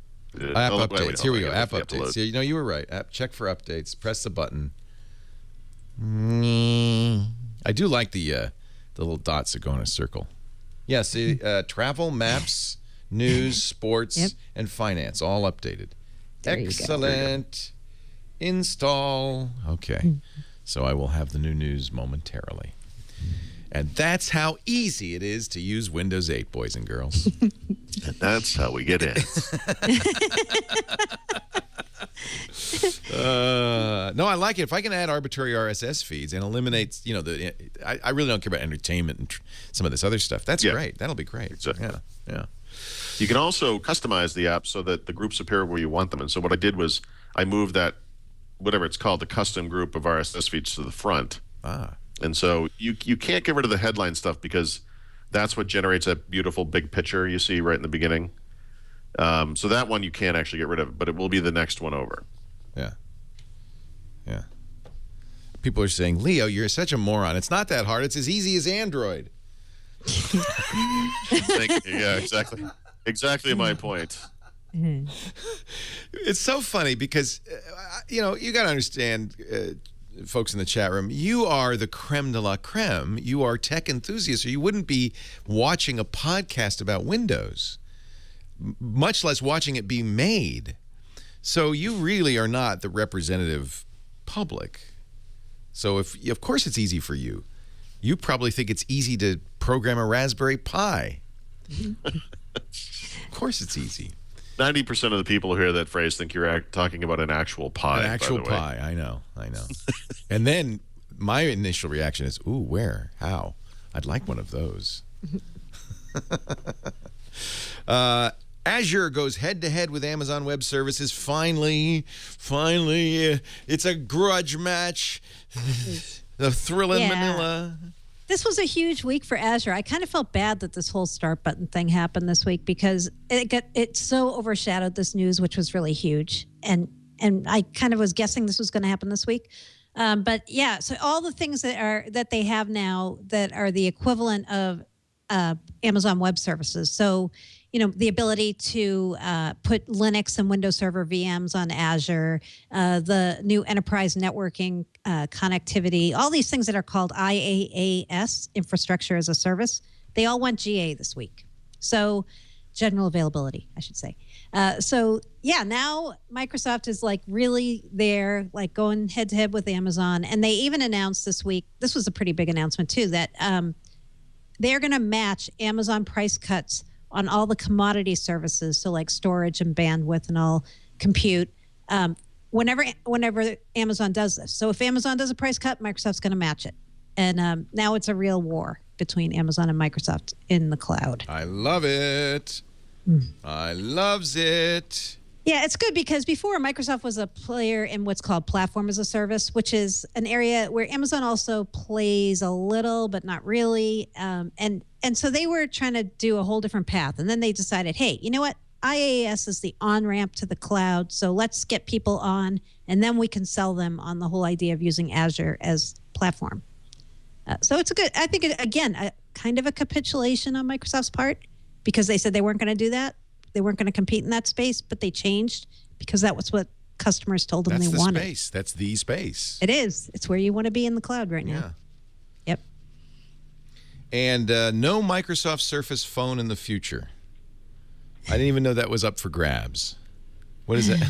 App updates. Here we go. App updates. You know, you were right. App. Check for updates. Press the button. I do like the little dots that go in a circle. Yeah, see, travel, maps, news, sports, and finance, all updated. Excellent. Install. Okay. So I will have the new news momentarily. And that's how easy it is to use Windows 8, boys and girls. And that's how we get in. No, I like it. If I can add arbitrary RSS feeds and eliminate, I really don't care about entertainment and some of this other stuff. That's great. That'll be great. Exactly. Yeah. You can also customize the app so that the groups appear where you want them. And so what I did was I moved that, whatever it's called, the custom group of RSS feeds to the front. And so you can't get rid of the headline stuff because that's what generates that beautiful big picture you see right in the beginning. So that one you can't actually get rid of, but it will be the next one over. Yeah. People are saying, Leo, you're such a moron. It's not that hard. It's as easy as Android. Yeah, exactly. Exactly my point. It's so funny because, you got to understand, folks in the chat room, you are the creme de la creme. You are tech enthusiasts, or you wouldn't be watching a podcast about Windows, much less watching it be made. So you really are not the representative public. So of course it's easy for you. You probably think it's easy to program a Raspberry Pi. Of course it's easy. 90% of the people who hear that phrase think you're talking about an actual pie. An actual pie. I know. And then my initial reaction is, ooh, where? How? I'd like one of those. Azure goes head-to-head with Amazon Web Services. Finally, it's a grudge match. The thrill in Manila. This was a huge week for Azure. I kind of felt bad that this whole start button thing happened this week because it so overshadowed this news, which was really huge. And I kind of was guessing this was going to happen this week. But yeah, so all the things that they have now that are the equivalent of Amazon Web Services. So, the ability to put Linux and Windows Server VMs on Azure, the new enterprise networking connectivity, all these things that are called IaaS, Infrastructure as a Service, they all went GA this week. So general availability, I should say. So yeah, now Microsoft is like really there, like going head to head with Amazon. And they even announced this week, this was a pretty big announcement too, that they're going to match Amazon price cuts on all the commodity services, so like storage and bandwidth and all compute, whenever Amazon does this. So if Amazon does a price cut, Microsoft's going to match it. And now it's a real war between Amazon and Microsoft in the cloud. I love it. I loves it. Yeah, it's good because before Microsoft was a player in what's called platform as a service, which is an area where Amazon also plays a little, but not really. And so they were trying to do a whole different path. And then they decided, hey, you know what? IaaS is the on-ramp to the cloud. So let's get people on, and then we can sell them on the whole idea of using Azure as platform. So it's I think, again, kind of a capitulation on Microsoft's part because they said they weren't going to do that. They weren't going to compete in that space, but they changed because that was what customers told them they wanted. That's the space. It is. It's where you want to be in the cloud right now. Yeah. Yep. And no Microsoft Surface phone in the future. I didn't even know that was up for grabs. What is that?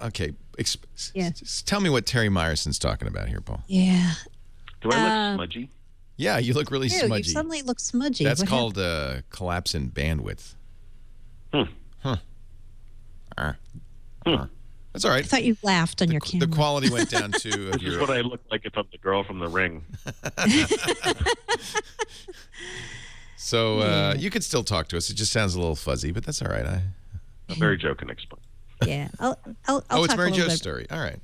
Okay. Just tell me what Terry Myerson's talking about here, Paul. Yeah. Do I look smudgy? Yeah, you look really smudgy. You suddenly look smudgy. That's called collapse in bandwidth. That's all right. I thought you laughed on your camera. The quality went down to This is what I look like if I'm the girl from The Ring. So you could still talk to us. It just sounds a little fuzzy, but that's all right. Mary Jo can explain. Yeah, I'll it's Mary Jo's bit. story. All right.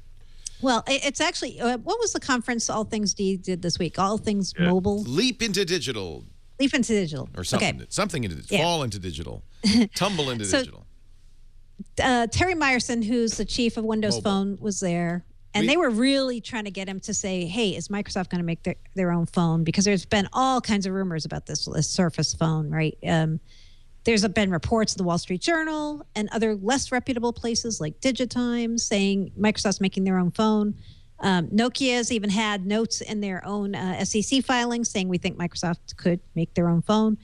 Well, it's actually, what was the conference All Things D did this week? All Things Mobile? Leap into digital. Leap into digital. Or something. Okay. Something into fall into digital. Tumble into digital. Terry Myerson, who's the chief of Windows Phone, was there. And they were really trying to get him to say, hey, is Microsoft going to make their own phone? Because there's been all kinds of rumors about this Surface phone, right? There's been reports in the Wall Street Journal and other less reputable places like Digitimes saying Microsoft's making their own phone. Nokia's even had notes in their own SEC filings saying we think Microsoft could make their own phone.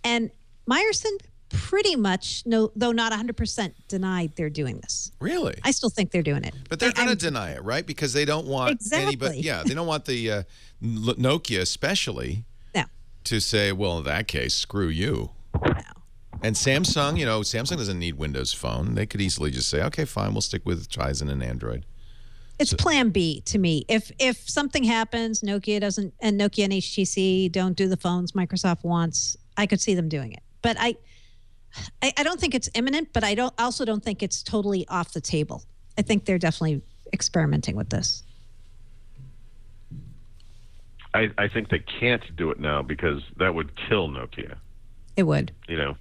And Myerson pretty much, no, though not 100% denied they're doing this. Really? I still think they're doing it. But they're going to deny it, right? Because they don't want anybody. Exactly. Yeah, they don't want the Nokia especially to say, well, in that case, screw you. No. And Samsung, Samsung doesn't need Windows Phone. They could easily just say, okay, fine, we'll stick with Tizen and Android. It's plan B to me. If something happens, Nokia doesn't, and Nokia and HTC don't do the phones Microsoft wants, I could see them doing it. But I don't think it's imminent, but I also don't think it's totally off the table. I think they're definitely experimenting with this. I think they can't do it now because that would kill Nokia. It would. And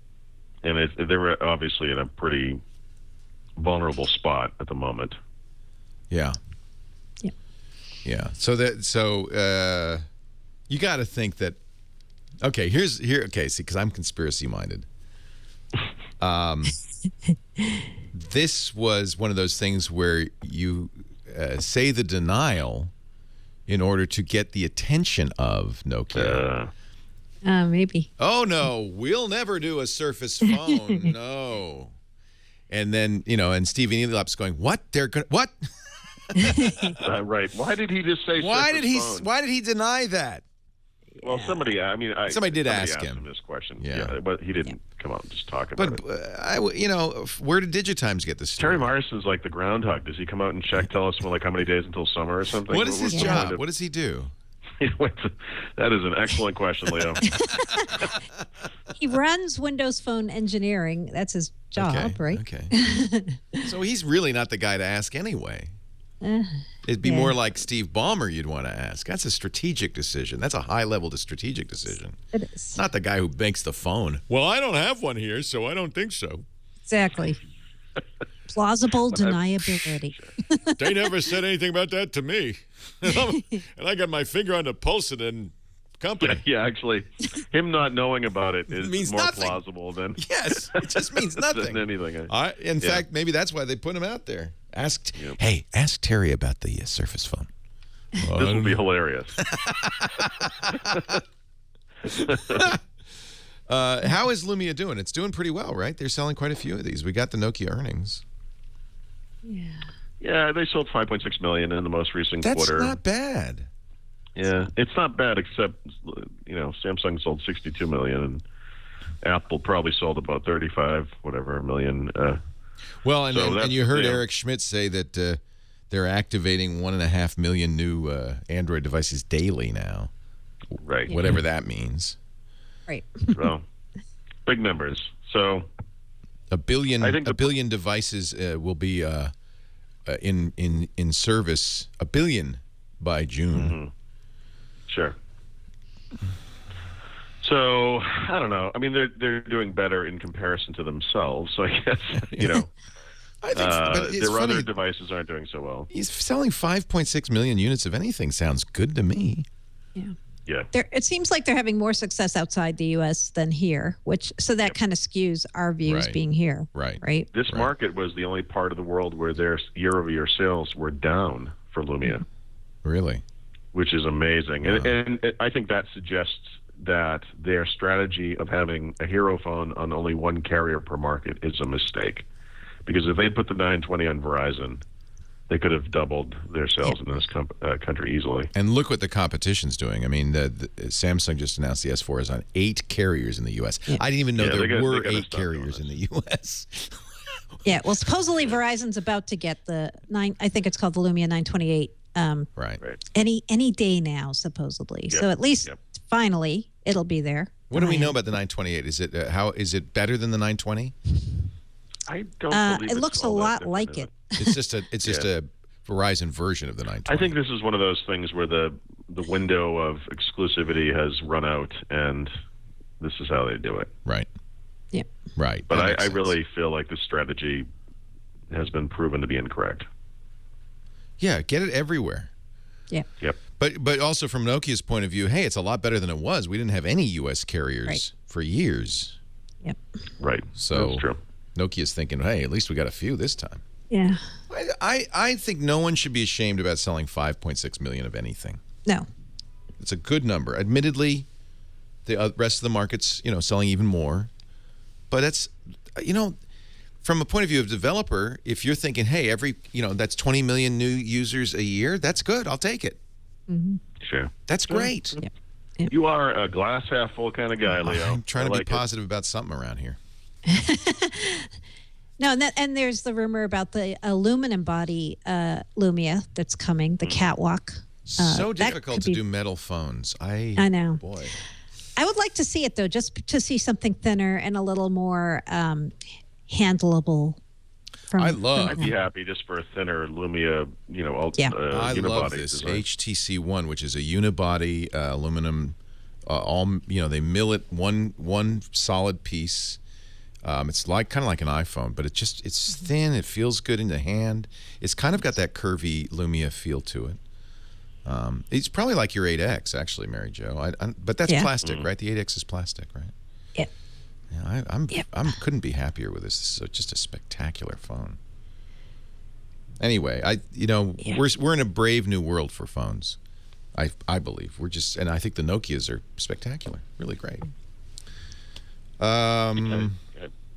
they were obviously in a pretty vulnerable spot at the moment. Yeah. Yeah. Yeah. So you got to think that. Okay. Okay. See, because I'm conspiracy minded. This was one of those things where you say the denial in order to get the attention of Nokia. Maybe. Oh no, we'll never do a Surface phone. No. And then and Stephen Elop's going, what? They're going what? Right. Why did he just say? Why Surface phone? Why did he deny that? Well, somebody did ask him him this question. Yeah. But he didn't come out and just talk about it. But where did Digitimes get this story? Terry Morrison's like the groundhog. Does he come out and tell us how many days until summer or something? What is his job? What does he do? That is an excellent question, Leo. He runs Windows Phone engineering. That's his job, right? Okay. So he's really not the guy to ask anyway. It'd be more like Steve Ballmer you'd want to ask. That's a strategic decision. That's a high-level strategic decision. It is. Not the guy who makes the phone. Well, I don't have one here, so I don't think so. Exactly. Plausible deniability. They never said anything about that to me. And I got my finger on the pulse of the company. Yeah, actually, him not knowing about it is more nothing. plausible than Yes, it just means nothing. than anything. In fact, maybe that's why they put him out there. Ask Terry about the Surface phone. This will be hilarious. How is Lumia doing? It's doing pretty well, right? They're selling quite a few of these. We got the Nokia earnings. Yeah. Yeah, they sold 5.6 million in the most recent quarter. That's not bad. Yeah, it's not bad, except Samsung sold 62 million, and Apple probably sold about 35 million. Well, and you heard Eric Schmidt say that they're activating 1.5 million new Android devices daily now. Right. Whatever that means. Right. So, big numbers. So, a billion devices will be in service. A billion by June. Mm-hmm. Sure. So I don't know. I mean, they're doing better in comparison to themselves. So I guess I think but it's their funny. other devices aren't doing so well. He's selling 5.6 million units of anything. Sounds good to me. Yeah. Yeah. It seems like they're having more success outside the U.S. than here, so that kind of skews our views being here. Right. This market was the only part of the world where their year-over-year sales were down for Lumia. Really? Which is amazing. Wow. And I think that suggests that their strategy of having a hero phone on only one carrier per market is a mistake. Because if they put the 920 on Verizon, they could have doubled their sales in this country easily. And look what the competition's doing. I mean, the Samsung just announced the S4 is on 8 carriers in the U.S. Yeah. I didn't even know there were 8 carriers in the U.S. Yeah, well, supposedly Verizon's about to get the I think it's called the Lumia 928. Right. Any day now, supposedly. So at least finally it'll be there. What do we know about the 928? Is it is it better than the 920? I don't believe it looks a lot like it. It's just a Verizon version of the 920. I think this is one of those things where the window of exclusivity has run out, and this is how they do it. Right. Yeah. Right. But I really feel like this strategy has been proven to be incorrect. Yeah, get it everywhere. Yeah. Yep. But also from Nokia's point of view, hey, it's a lot better than it was. We didn't have any U.S. carriers for years. Yep. Right. So that's true. Nokia's thinking, hey, at least we got a few this time. Yeah. I think no one should be ashamed about selling 5.6 million of anything. No. It's a good number. Admittedly, the rest of the market's selling even more. but that's, from a point of view of developer, if you're thinking, hey, that's 20 million new users a year, that's good. I'll take it. Sure. That's great. Yep. You are a glass half full kind of guy, Leo. I'm trying to be like positive about something around here. No, and there's the rumor about the aluminum body Lumia that's coming, the Catwalk. So difficult to do metal phones. I know. Boy. I would like to see it, though, just to see something thinner and a little more handleable. I'd be happy just for a thinner Lumia, I unibody love this design. HTC1, which is a unibody aluminum. They mill it one solid piece. It's kind of like an iPhone, but it's thin. It feels good in the hand. It's kind of got that curvy Lumia feel to it. It's probably like your 8X, actually, Mary Jo. But that's plastic, right? The 8X is plastic, right? Yep. Yeah, I couldn't be happier with this. This is just a spectacular phone. Anyway, we're in a brave new world for phones. I believe and I think the Nokias are spectacular, really great.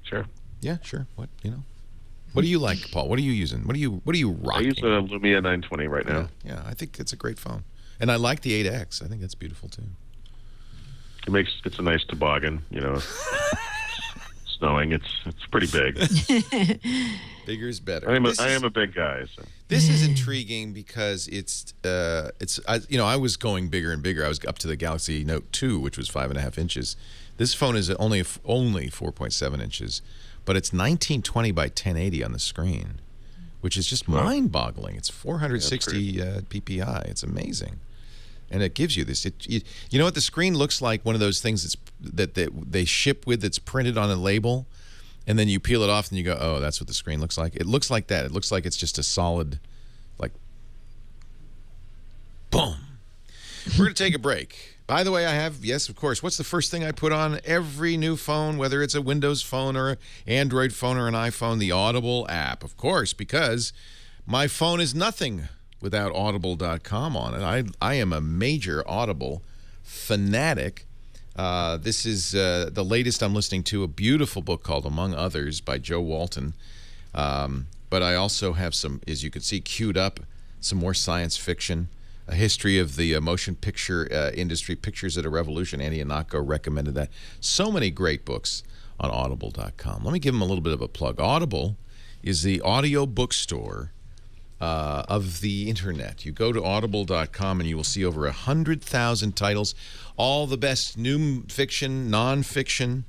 Sure. Yeah, sure. What do you like, Paul? What are you using? What are you rocking? I use a Lumia 920 right now. Yeah, I think it's a great phone, and I like the 8X. I think that's beautiful too. It's a nice toboggan, snowing. It's pretty big. Bigger is better. I am a big guy. So. This is intriguing because I was going bigger and bigger. I was up to the Galaxy Note 2, which was 5.5 inches. This phone is only 4.7 inches, but it's 1920 by 1080 on the screen, which is just mind-boggling. It's 460 ppi. It's amazing. And it gives you this. You know what the screen looks like? One of those things that they ship with that's printed on a label, and then you peel it off and you go, oh, that's what the screen looks like. It looks like that. It looks like it's just a solid, boom. We're going to take a break. By the way, yes, of course. What's the first thing I put on every new phone, whether it's a Windows phone or an Android phone or an iPhone? The Audible app, of course, because my phone is nothing without Audible.com on it. I am a major Audible fanatic. This is the latest I'm listening to, a beautiful book called Among Others by Joe Walton. But I also have some, as you can see, queued up, some more science fiction. A history of the motion picture industry, Pictures at a Revolution. Andy Anako recommended that. So many great books on Audible.com. Let me give them a little bit of a plug. Audible is the audio bookstore of the internet. You go to Audible.com and you will see over 100,000 titles, all the best new fiction, nonfiction,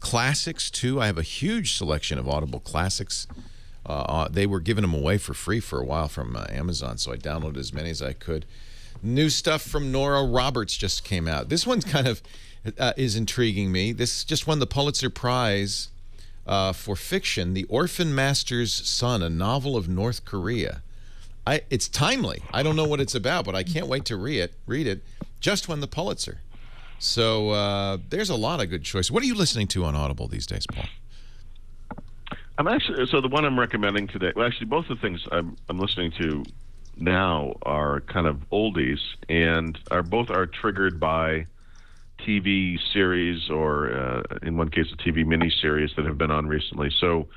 classics too. I have a huge selection of Audible classics. They were giving them away for free for a while from Amazon, so I downloaded as many as I could. New stuff from Nora Roberts just came out. This one's kind of is intriguing me. This just won the Pulitzer Prize for fiction, The Orphan Master's Son, a novel of North Korea. It's timely. I don't know what it's about, but I can't wait to read it. Just won the Pulitzer. So there's a lot of good choices. What are you listening to on Audible these days, Paul? So the one I'm recommending today, well, actually both the things I'm listening to now are kind of oldies, and both are triggered by TV series or in one case a TV miniseries that have been on recently. So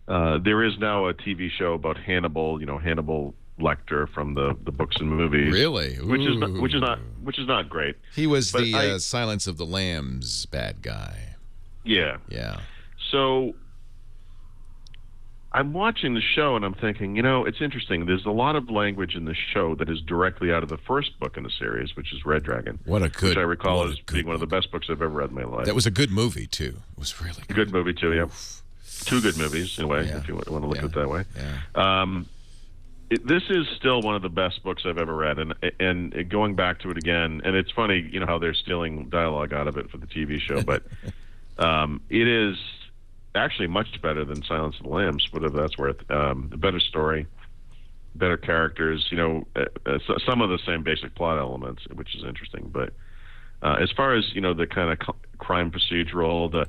there is now a TV show about Hannibal, Hannibal Lecter from the books and movies. Really? Ooh. Which is not great. He was the Silence of the Lambs bad guy. Yeah. Yeah. So I'm watching the show and I'm thinking, it's interesting. There's a lot of language in the show that is directly out of the first book in the series, which is Red Dragon. Which I recall as being one of the best books I've ever read in my life. That was a good movie, too. It was really good. Good movie, too, yeah. Two good movies, in a way, if you want to look at it that way. Yeah. This is still one of the best books I've ever read, and going back to it again, and it's funny, how they're stealing dialogue out of it for the TV show, but it is actually much better than Silence of the Lambs, whatever that's worth. A better story, better characters, some of the same basic plot elements, which is interesting. But as far as the kind of crime procedural,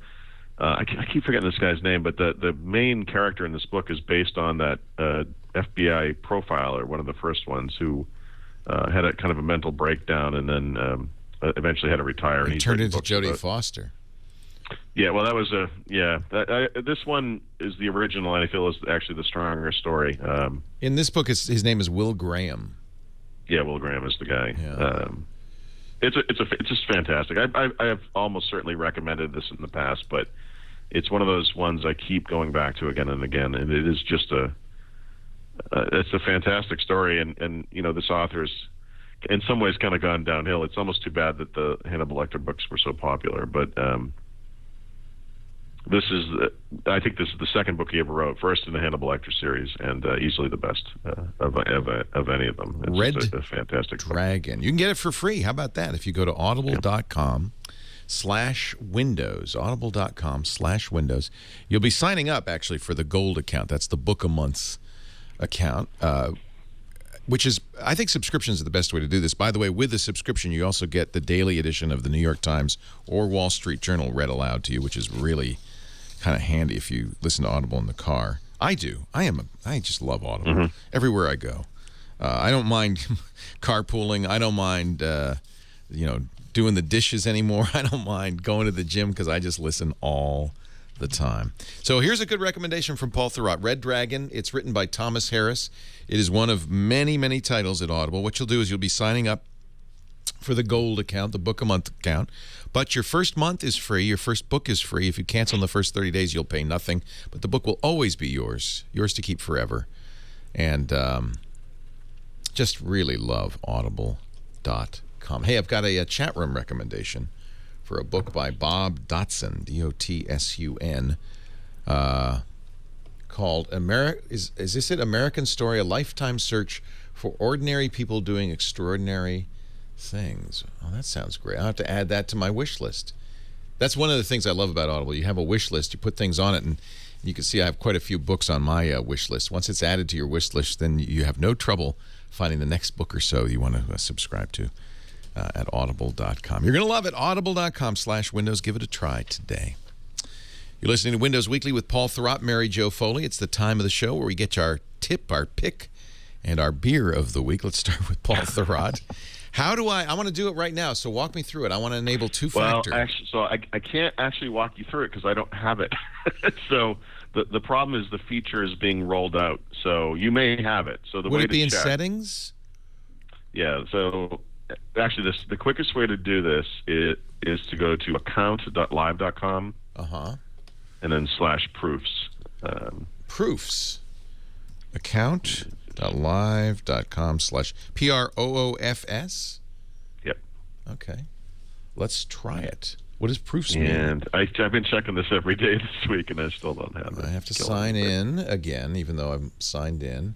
I keep forgetting this guy's name, but the main character in this book is based on that FBI profiler, one of the first ones, who had a kind of a mental breakdown and then eventually had to retire. And he turned into Jodie Foster. Yeah, well, that was this one is the original, and I feel is actually the stronger story. In this book, his name is Will Graham. Yeah, Will Graham is the guy. Yeah. It's just fantastic. I have almost certainly recommended this in the past, but it's one of those ones I keep going back to again and again, and it is just it's a fantastic story, and you know, this author's in some ways kind of gone downhill. It's almost too bad that the Hannibal Lecter books were so popular, but I think this is the second book he ever wrote, first in the Hannibal Lecter series, and easily the best of any of them. It's Red a fantastic Dragon. book. You can get it for free. How about that? If you go to audible.com/windows, audible.com/windows, you'll be signing up actually for the gold account. That's the book a month account, which is, I think subscriptions are the best way to do this. By the way, with the subscription, you also get the daily edition of the New York Times or Wall Street Journal read aloud to you, which is really kind of handy if you listen to Audible in the car. I do. I just love Audible everywhere I go. I don't mind carpooling. I don't mind, doing the dishes anymore. I don't mind going to the gym because I just listen all the time. So here's a good recommendation from Paul Thurrott. Red Dragon. It's written by Thomas Harris. It is one of many, many titles at Audible. What you'll do is you'll be signing up for the gold account, the book a month account. But your first month is free. Your first book is free. If you cancel in the first 30 days, you'll pay nothing. But the book will always be yours to keep forever. And just really love audible.com. Hey, I've got a chat room recommendation for a book by Bob Dotson, D-O-T-S-U-N, called is this it? American Story, A Lifetime Search for Ordinary People Doing Extraordinary Things. Oh, that sounds great. I'll have to add that to my wish list. That's one of the things I love about Audible. You have a wish list, you put things on it, and you can see I have quite a few books on my wish list. Once it's added to your wish list, then you have no trouble finding the next book or so you want to subscribe to at audible.com. You're going to love it. Audible.com/Windows. Give it a try today. You're listening to Windows Weekly with Paul Thurrott, Mary Jo Foley. It's the time of the show where we get our tip, our pick, and our beer of the week. Let's start with Paul Thurrott. How do I want to do it right now, so walk me through it. I want to enable two-factor. Well, actually, so I can't actually walk you through it because I don't have it. So the problem is the feature is being rolled out, so you may have it. So the Would way it be to in check, settings? Yeah, so actually the quickest way to do this is to go to account.live.com and then /proofs. Proofs. Account.live.com/PROOFS? Yep. Okay. Let's try it. What does proofs mean? And I've been checking this every day this week, and I still don't have it. I have to sign in again, even though I'm signed in.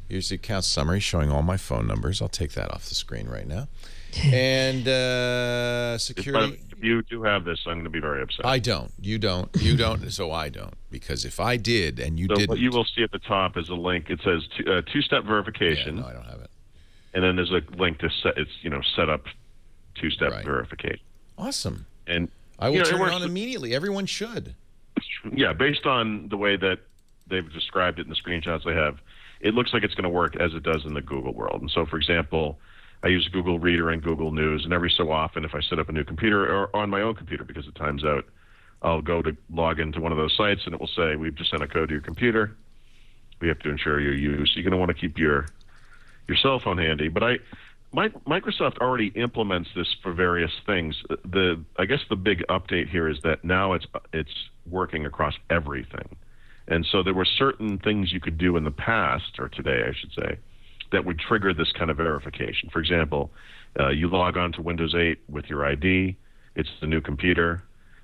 Here's the account summary showing all my phone numbers. I'll take that off the screen right now. And security. If you do have this, I'm going to be very upset. I don't. You don't. You don't. So I don't. Because if I did and you didn't. What you will see at the top is a link. It says two-step verification. Yeah, no, I don't have it. And then there's a link to set up two-step verification. Awesome. And I will turn it on immediately. Everyone should. Yeah, based on the way that they've described it in the screenshots they have, it looks like it's going to work as it does in the Google world. And so, for example, I use Google Reader and Google News, and every so often, if I set up a new computer or on my own computer because it times out, I'll go to log into one of those sites, and it will say, we've just sent a code to your computer. We have to ensure your use. You're going to want to keep your cell phone handy. But Microsoft already implements this for various things. I guess the big update here is that now it's working across everything. And so there were certain things you could do in the past, or today, I should say, that would trigger this kind of verification. For example, you log on to Windows 8 with your ID. It's the new computer.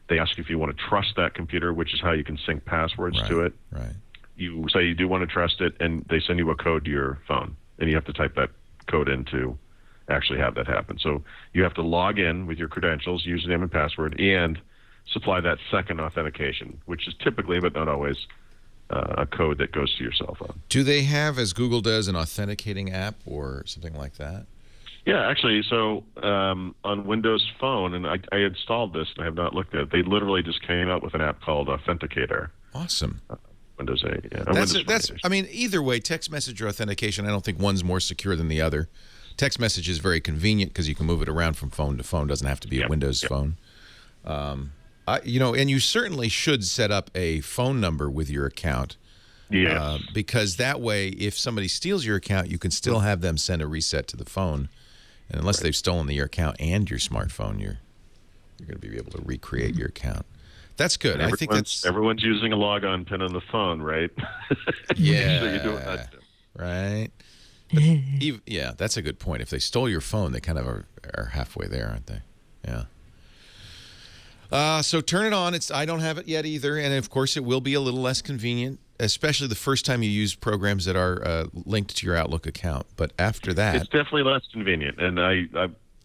They ask you if you want to trust that computer, which is how you can sync passwords to it. Right. You say you do want to trust it, and they send you a code to your phone, and you have to type that code in to actually have that happen. So you have to log in with your credentials, username and password, and supply that second authentication, which is typically, but not always, a code that goes to your cell phone. Do they have, as Google does, an authenticating app or something like that? Yeah, actually, so on Windows Phone, and I installed this and I have not looked at it, they literally just came out with an app called Authenticator. Awesome. Windows 8, yeah. That's I mean, either way, text message or authentication, I don't think one's more secure than the other. Text message is very convenient because you can move it around from phone to phone. Doesn't have to be a Windows phone. and you certainly should set up a phone number with your account. Yes. Because that way, if somebody steals your account, you can still have them send a reset to the phone. And unless they've stolen your account and your smartphone, you're going to be able to recreate your account. That's good. I think everyone's using a logon pin on the phone, right? Yeah. So you're doing that too. Right. But yeah, that's a good point. If they stole your phone, they kind of are halfway there, aren't they? Yeah. So turn it on. I don't have it yet either, and of course it will be a little less convenient, especially the first time you use programs that are linked to your Outlook account. But after that, it's definitely less convenient. And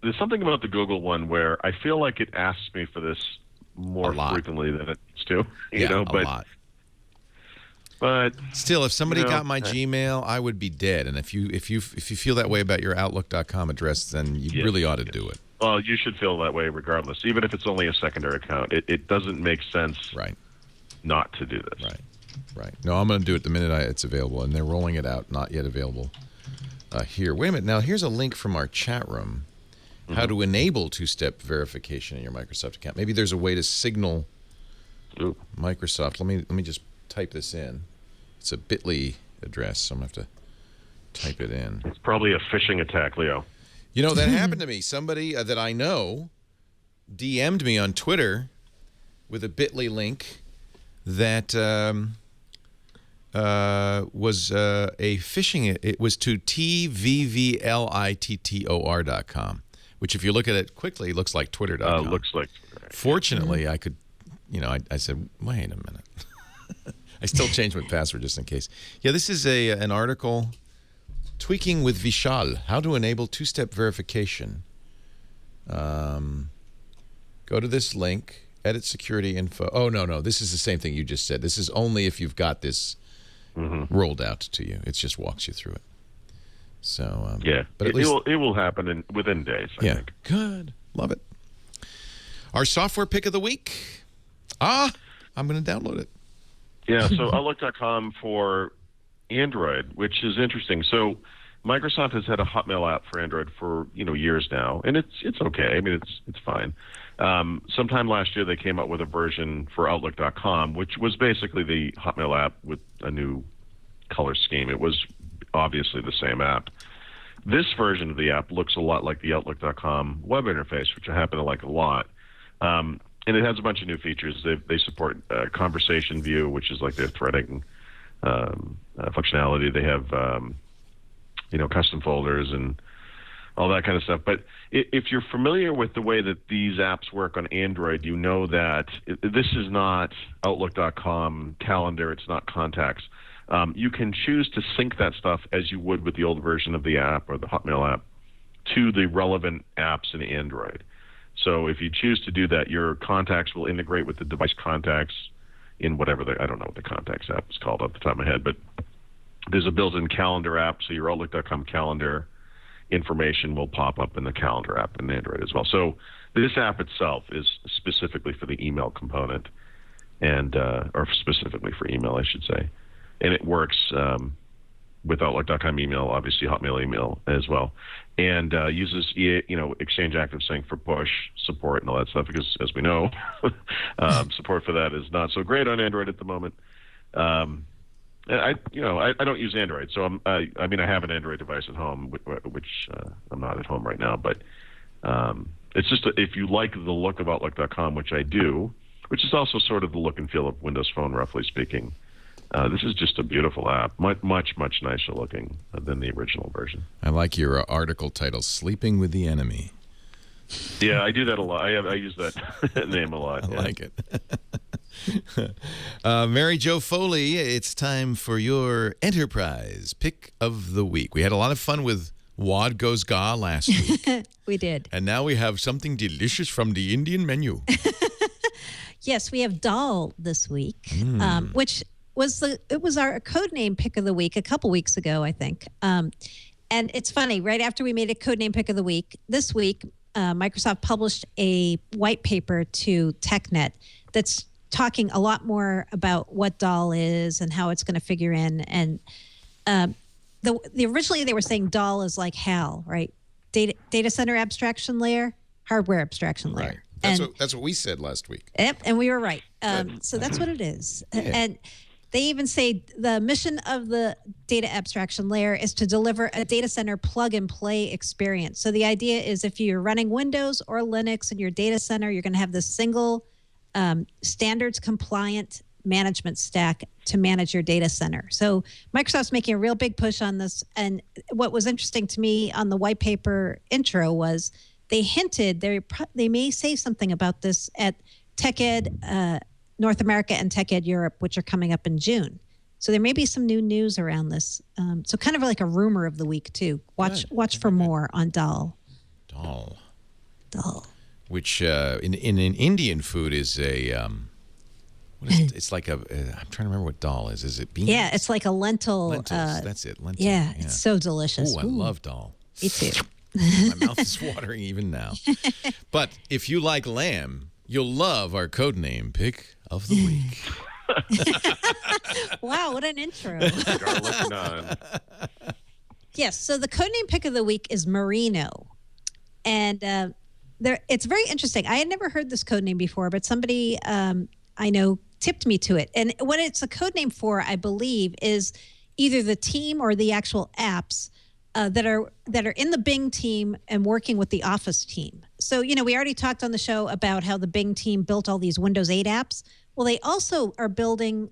there's something about the Google one where I feel like it asks me for this more frequently than it used to. A lot. But still, if somebody got my Gmail, I would be dead. And if you feel that way about your Outlook.com address, then you really ought to do it. Well, you should feel that way regardless, even if it's only a secondary account. It doesn't make sense, not to do this. Right. No, I'm going to do it the minute it's available, and they're rolling it out. Not yet available here. Wait a minute. Now here's a link from our chat room. How to enable two-step verification in your Microsoft account. Maybe there's a way to signal Microsoft. Let me just type this in. It's a bit.ly address, so I'm going to have to type it in. It's probably a phishing attack, Leo. You know, that happened to me. Somebody that I know DM'd me on Twitter with a bit.ly link that was a phishing. It was to tvvlittor.com, which if you look at it quickly, looks like twitter.com. Looks like Twitter. Fortunately, I could, I said, wait a minute. I still changed my password just in case. Yeah, this is an article, Tweaking with Vishal, how to enable two-step verification. Go to this link, edit security info. Oh, no, this is the same thing you just said. This is only if you've got this rolled out to you. It just walks you through it. So but at least it will happen within days, I think. Good. Love it. Our software pick of the week. I'm going to download it. Yeah, so Outlook.com for Android, which is interesting. So Microsoft has had a Hotmail app for Android for years now, and it's okay. I mean, it's fine. Sometime last year, they came out with a version for Outlook.com, which was basically the Hotmail app with a new color scheme. It was obviously the same app. This version of the app looks a lot like the Outlook.com web interface, which I happen to like a lot. And it has a bunch of new features. They support conversation view, which is like their threading functionality. They have custom folders and all that kind of stuff. But if you're familiar with the way that these apps work on Android, you know that this is not Outlook.com calendar. It's not contacts. You can choose to sync that stuff as you would with the old version of the app or the Hotmail app to the relevant apps in Android. So if you choose to do that, your contacts will integrate with the device contacts in whatever I don't know what the contacts app is called off the top of my head, but there's a built-in calendar app, so your Outlook.com calendar information will pop up in the calendar app in Android as well. So this app itself is specifically for the email component, and or specifically for email, I should say, and it works with Outlook.com email, obviously Hotmail email as well, and uses Exchange Active Sync for push support and all that stuff, because as we know, support for that is not so great on Android at the moment. I don't use Android, so I have an Android device at home, which I'm not at home right now, but it's just if you like the look of Outlook.com, which I do, which is also sort of the look and feel of Windows Phone, roughly speaking. This is just a beautiful app, much nicer looking than the original version. I like your article title, Sleeping with the Enemy. Yeah, I do that a lot. I use that name a lot. I like it. Mary Jo Foley, it's time for your Enterprise Pick of the Week. We had a lot of fun with Wad Goes Ga last week. We did. And now we have something delicious from the Indian menu. Yes, we have dal this week, which was our codename pick of the week a couple weeks ago, I think. And it's funny, right after we made a codename pick of the week, this week, Microsoft published a white paper to TechNet that's talking a lot more about what dal is and how it's going to figure in. And originally they were saying dal is like HAL, right? Data center abstraction layer, hardware abstraction layer. Right. That's what we said last week. Yep, and we were right. So that's what it is. Yeah. And they even say the mission of the data abstraction layer is to deliver a data center plug-and-play experience. So the idea is if you're running Windows or Linux in your data center, you're going to have this single standards-compliant management stack to manage your data center. So Microsoft's making a real big push on this. And what was interesting to me on the white paper intro was they hinted they may say something about this at TechEd North America and TechEd Europe, which are coming up in June. So there may be some new news around this. So kind of like a rumor of the week too. Watch for more on dal. Dal. Which in Indian food is a what is it? It's like a I'm trying to remember what dal is. Is it beans? Yeah, it's like a lentil. Lentils. That's it. Lentil. Yeah, it's so delicious. Ooh, I love dal. Me too. My mouth is watering even now. But if you like lamb, you'll love our codename pick of the week. Wow, what an intro. Garlic naan. Yes, so the codename pick of the week is Merino. And it's very interesting. I had never heard this codename before, but somebody I know tipped me to it. And what it's a codename for, I believe, is either the team or the actual apps that are in the Bing team and working with the Office team. So, we already talked on the show about how the Bing team built all these Windows 8 apps. Well, they also are building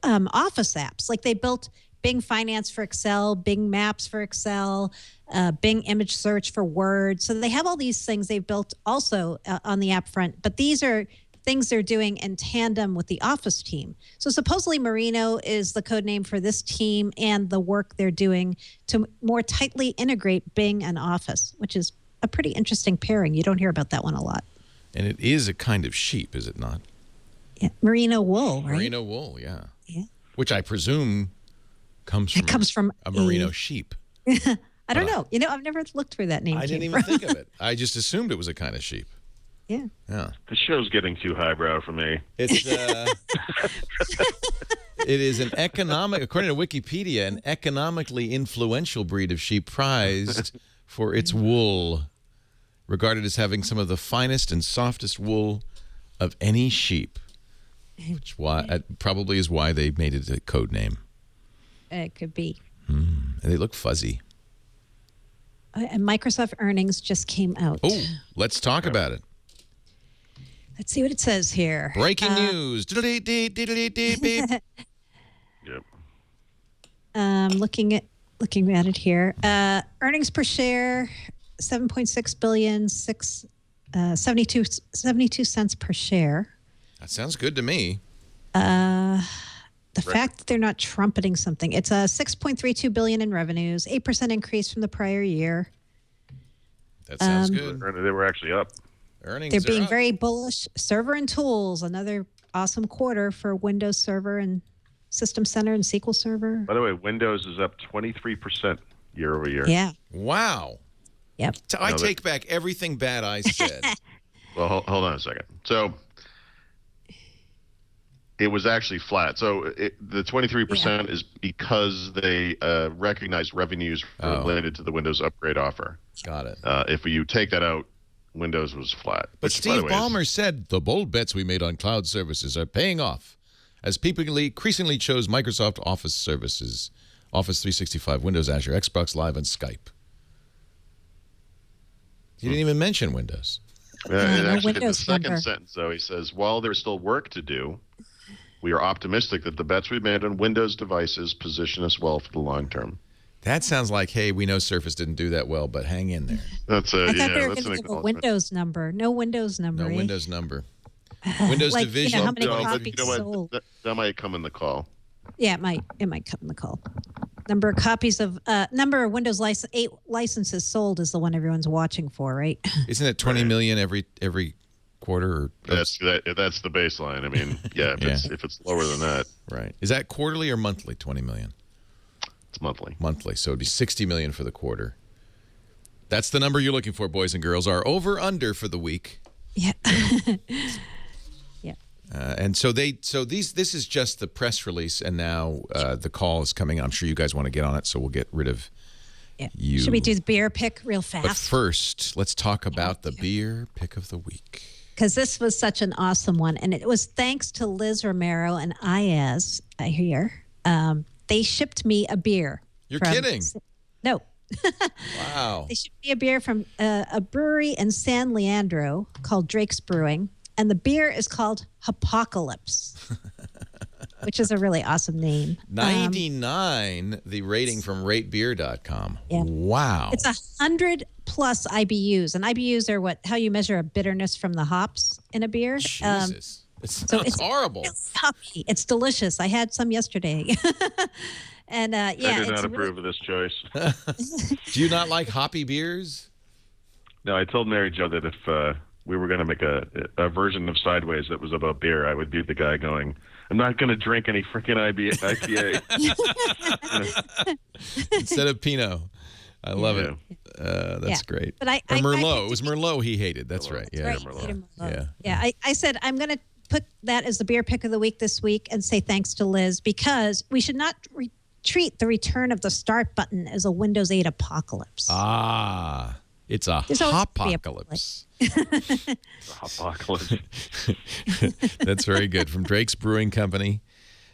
Office apps. Like they built Bing Finance for Excel, Bing Maps for Excel, Bing Image Search for Word. So they have all these things they've built also on the app front. But these are things they're doing in tandem with the Office team. So supposedly Merino is the code name for this team and the work they're doing to more tightly integrate Bing and Office, which is a pretty interesting pairing. You don't hear about that one a lot. And it is a kind of sheep, is it not? Yeah, merino wool, right? Merino wool, yeah. Yeah. Which I presume comes from a merino sheep. I don't know. I've never looked where that name I came didn't even from. think of it. I just assumed it was a kind of sheep. Yeah. Yeah. The show's getting too highbrow for me. It's it is according to Wikipedia, an economically influential breed of sheep prized for its wool, regarded as having some of the finest and softest wool of any sheep. Which probably is why they made it a code name. It could be. And they look fuzzy. And Microsoft earnings just came out. Oh, let's talk about it. Let's see what it says here. Breaking news. Yep. Looking at it here. Earnings per share, 7.6 billion, 72 cents per share. That sounds good to me. The fact that they're not trumpeting something. It's a 6.32 billion in revenues, 8% increase from the prior year. That sounds good. They were actually up. Earnings They're are being up. very bullish. Server and tools, another awesome quarter for Windows Server and System Center and SQL Server. By the way, Windows is up 23% year over year. Yeah. Wow. Yep. So I take back everything bad I said. Well, hold on a second. So it was actually flat. So the 23% is because they recognized revenues related to the Windows upgrade offer. Got it. If you take that out, Windows was flat. But which, by the Steve way, Ballmer said the bold bets we made on cloud services are paying off as people increasingly chose Microsoft Office services, Office 365, Windows, Azure, Xbox Live, and Skype. He didn't even mention Windows. And actually, in the Windows second number. sentence, though, he says, while there's still work to do, we are optimistic that the bets we made on Windows devices position us well for the long term. That sounds like, hey, we know Surface didn't do that well, but hang in there. That's I thought they were that's going an to give a acknowledgement. Windows number. No Windows number. No eh? Windows number. Windows Like, Division. how many No, but copies you know what? sold? That might come in the call. Yeah, it might come in the call. Number of copies of number of Windows 8 licenses sold is the one everyone's watching for, right? Isn't it 20 million every quarter? Or That's the baseline. I mean, yeah, if it's lower than that, right. Is that quarterly or monthly? 20 million. it's monthly. Monthly, so it'd be 60 million for the quarter. That's the number you're looking for, boys and girls. Our over/under for the week. Yeah. And so this is just the press release, and now the call is coming. I'm sure you guys want to get on it, so we'll get rid of you. Should we do the beer pick real fast? But first, let's talk about the beer pick of the week. because this was such an awesome one. And it was thanks to Liz Romero and Ayaz here. They shipped me a beer. You're kidding. No. Wow. They shipped me a beer from a brewery in San Leandro called Drake's Brewing. And the beer is called Apocalypse, which is a really awesome name. 99, the rating from ratebeer.com. Yeah. Wow. It's 100 plus IBUs. And IBUs are how you measure a bitterness from the hops in a beer. Jesus. It's horrible. It's hoppy. It's delicious. I had some yesterday. And I do not approve of this choice. Do you not like hoppy beers? No, I told Mary Jo that if we were going to make a version of Sideways that was about beer, I would be the guy going, I'm not going to drink any freaking IPA. Instead of Pinot. I love it. That's great. But or Merlot. It was Merlot he hated. That's right. Yeah. Right. Merlot. Yeah. I said I'm going to put that as the beer pick of the week this week and say thanks to Liz, because we should not treat the return of the start button as a Windows 8 apocalypse. Ah. It's a hopocalypse. Apocalypse. That's very good. From Drake's Brewing Company.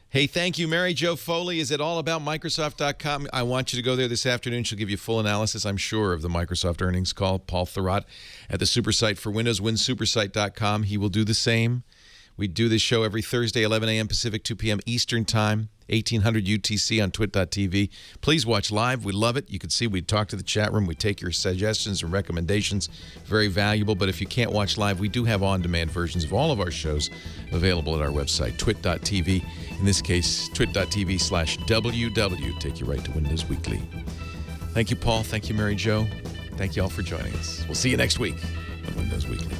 Hey, thank you. Mary Jo Foley is at allaboutmicrosoft.com. I want you to go there this afternoon. She'll give you full analysis, I'm sure, of the Microsoft earnings call. Paul Thurrott at the Supersite for Windows, winsupersite.com. He will do the same. We do this show every Thursday, 11 a.m. Pacific, 2 p.m. Eastern Time, 1800 UTC on twit.tv. Please watch live. We love it. You can see we talk to the chat room. We take your suggestions and recommendations. Very valuable. But if you can't watch live, we do have on-demand versions of all of our shows available at our website, twit.tv. In this case, twit.tv/WW. Take you right to Windows Weekly. Thank you, Paul. Thank you, Mary Jo. Thank you all for joining us. We'll see you next week on Windows Weekly.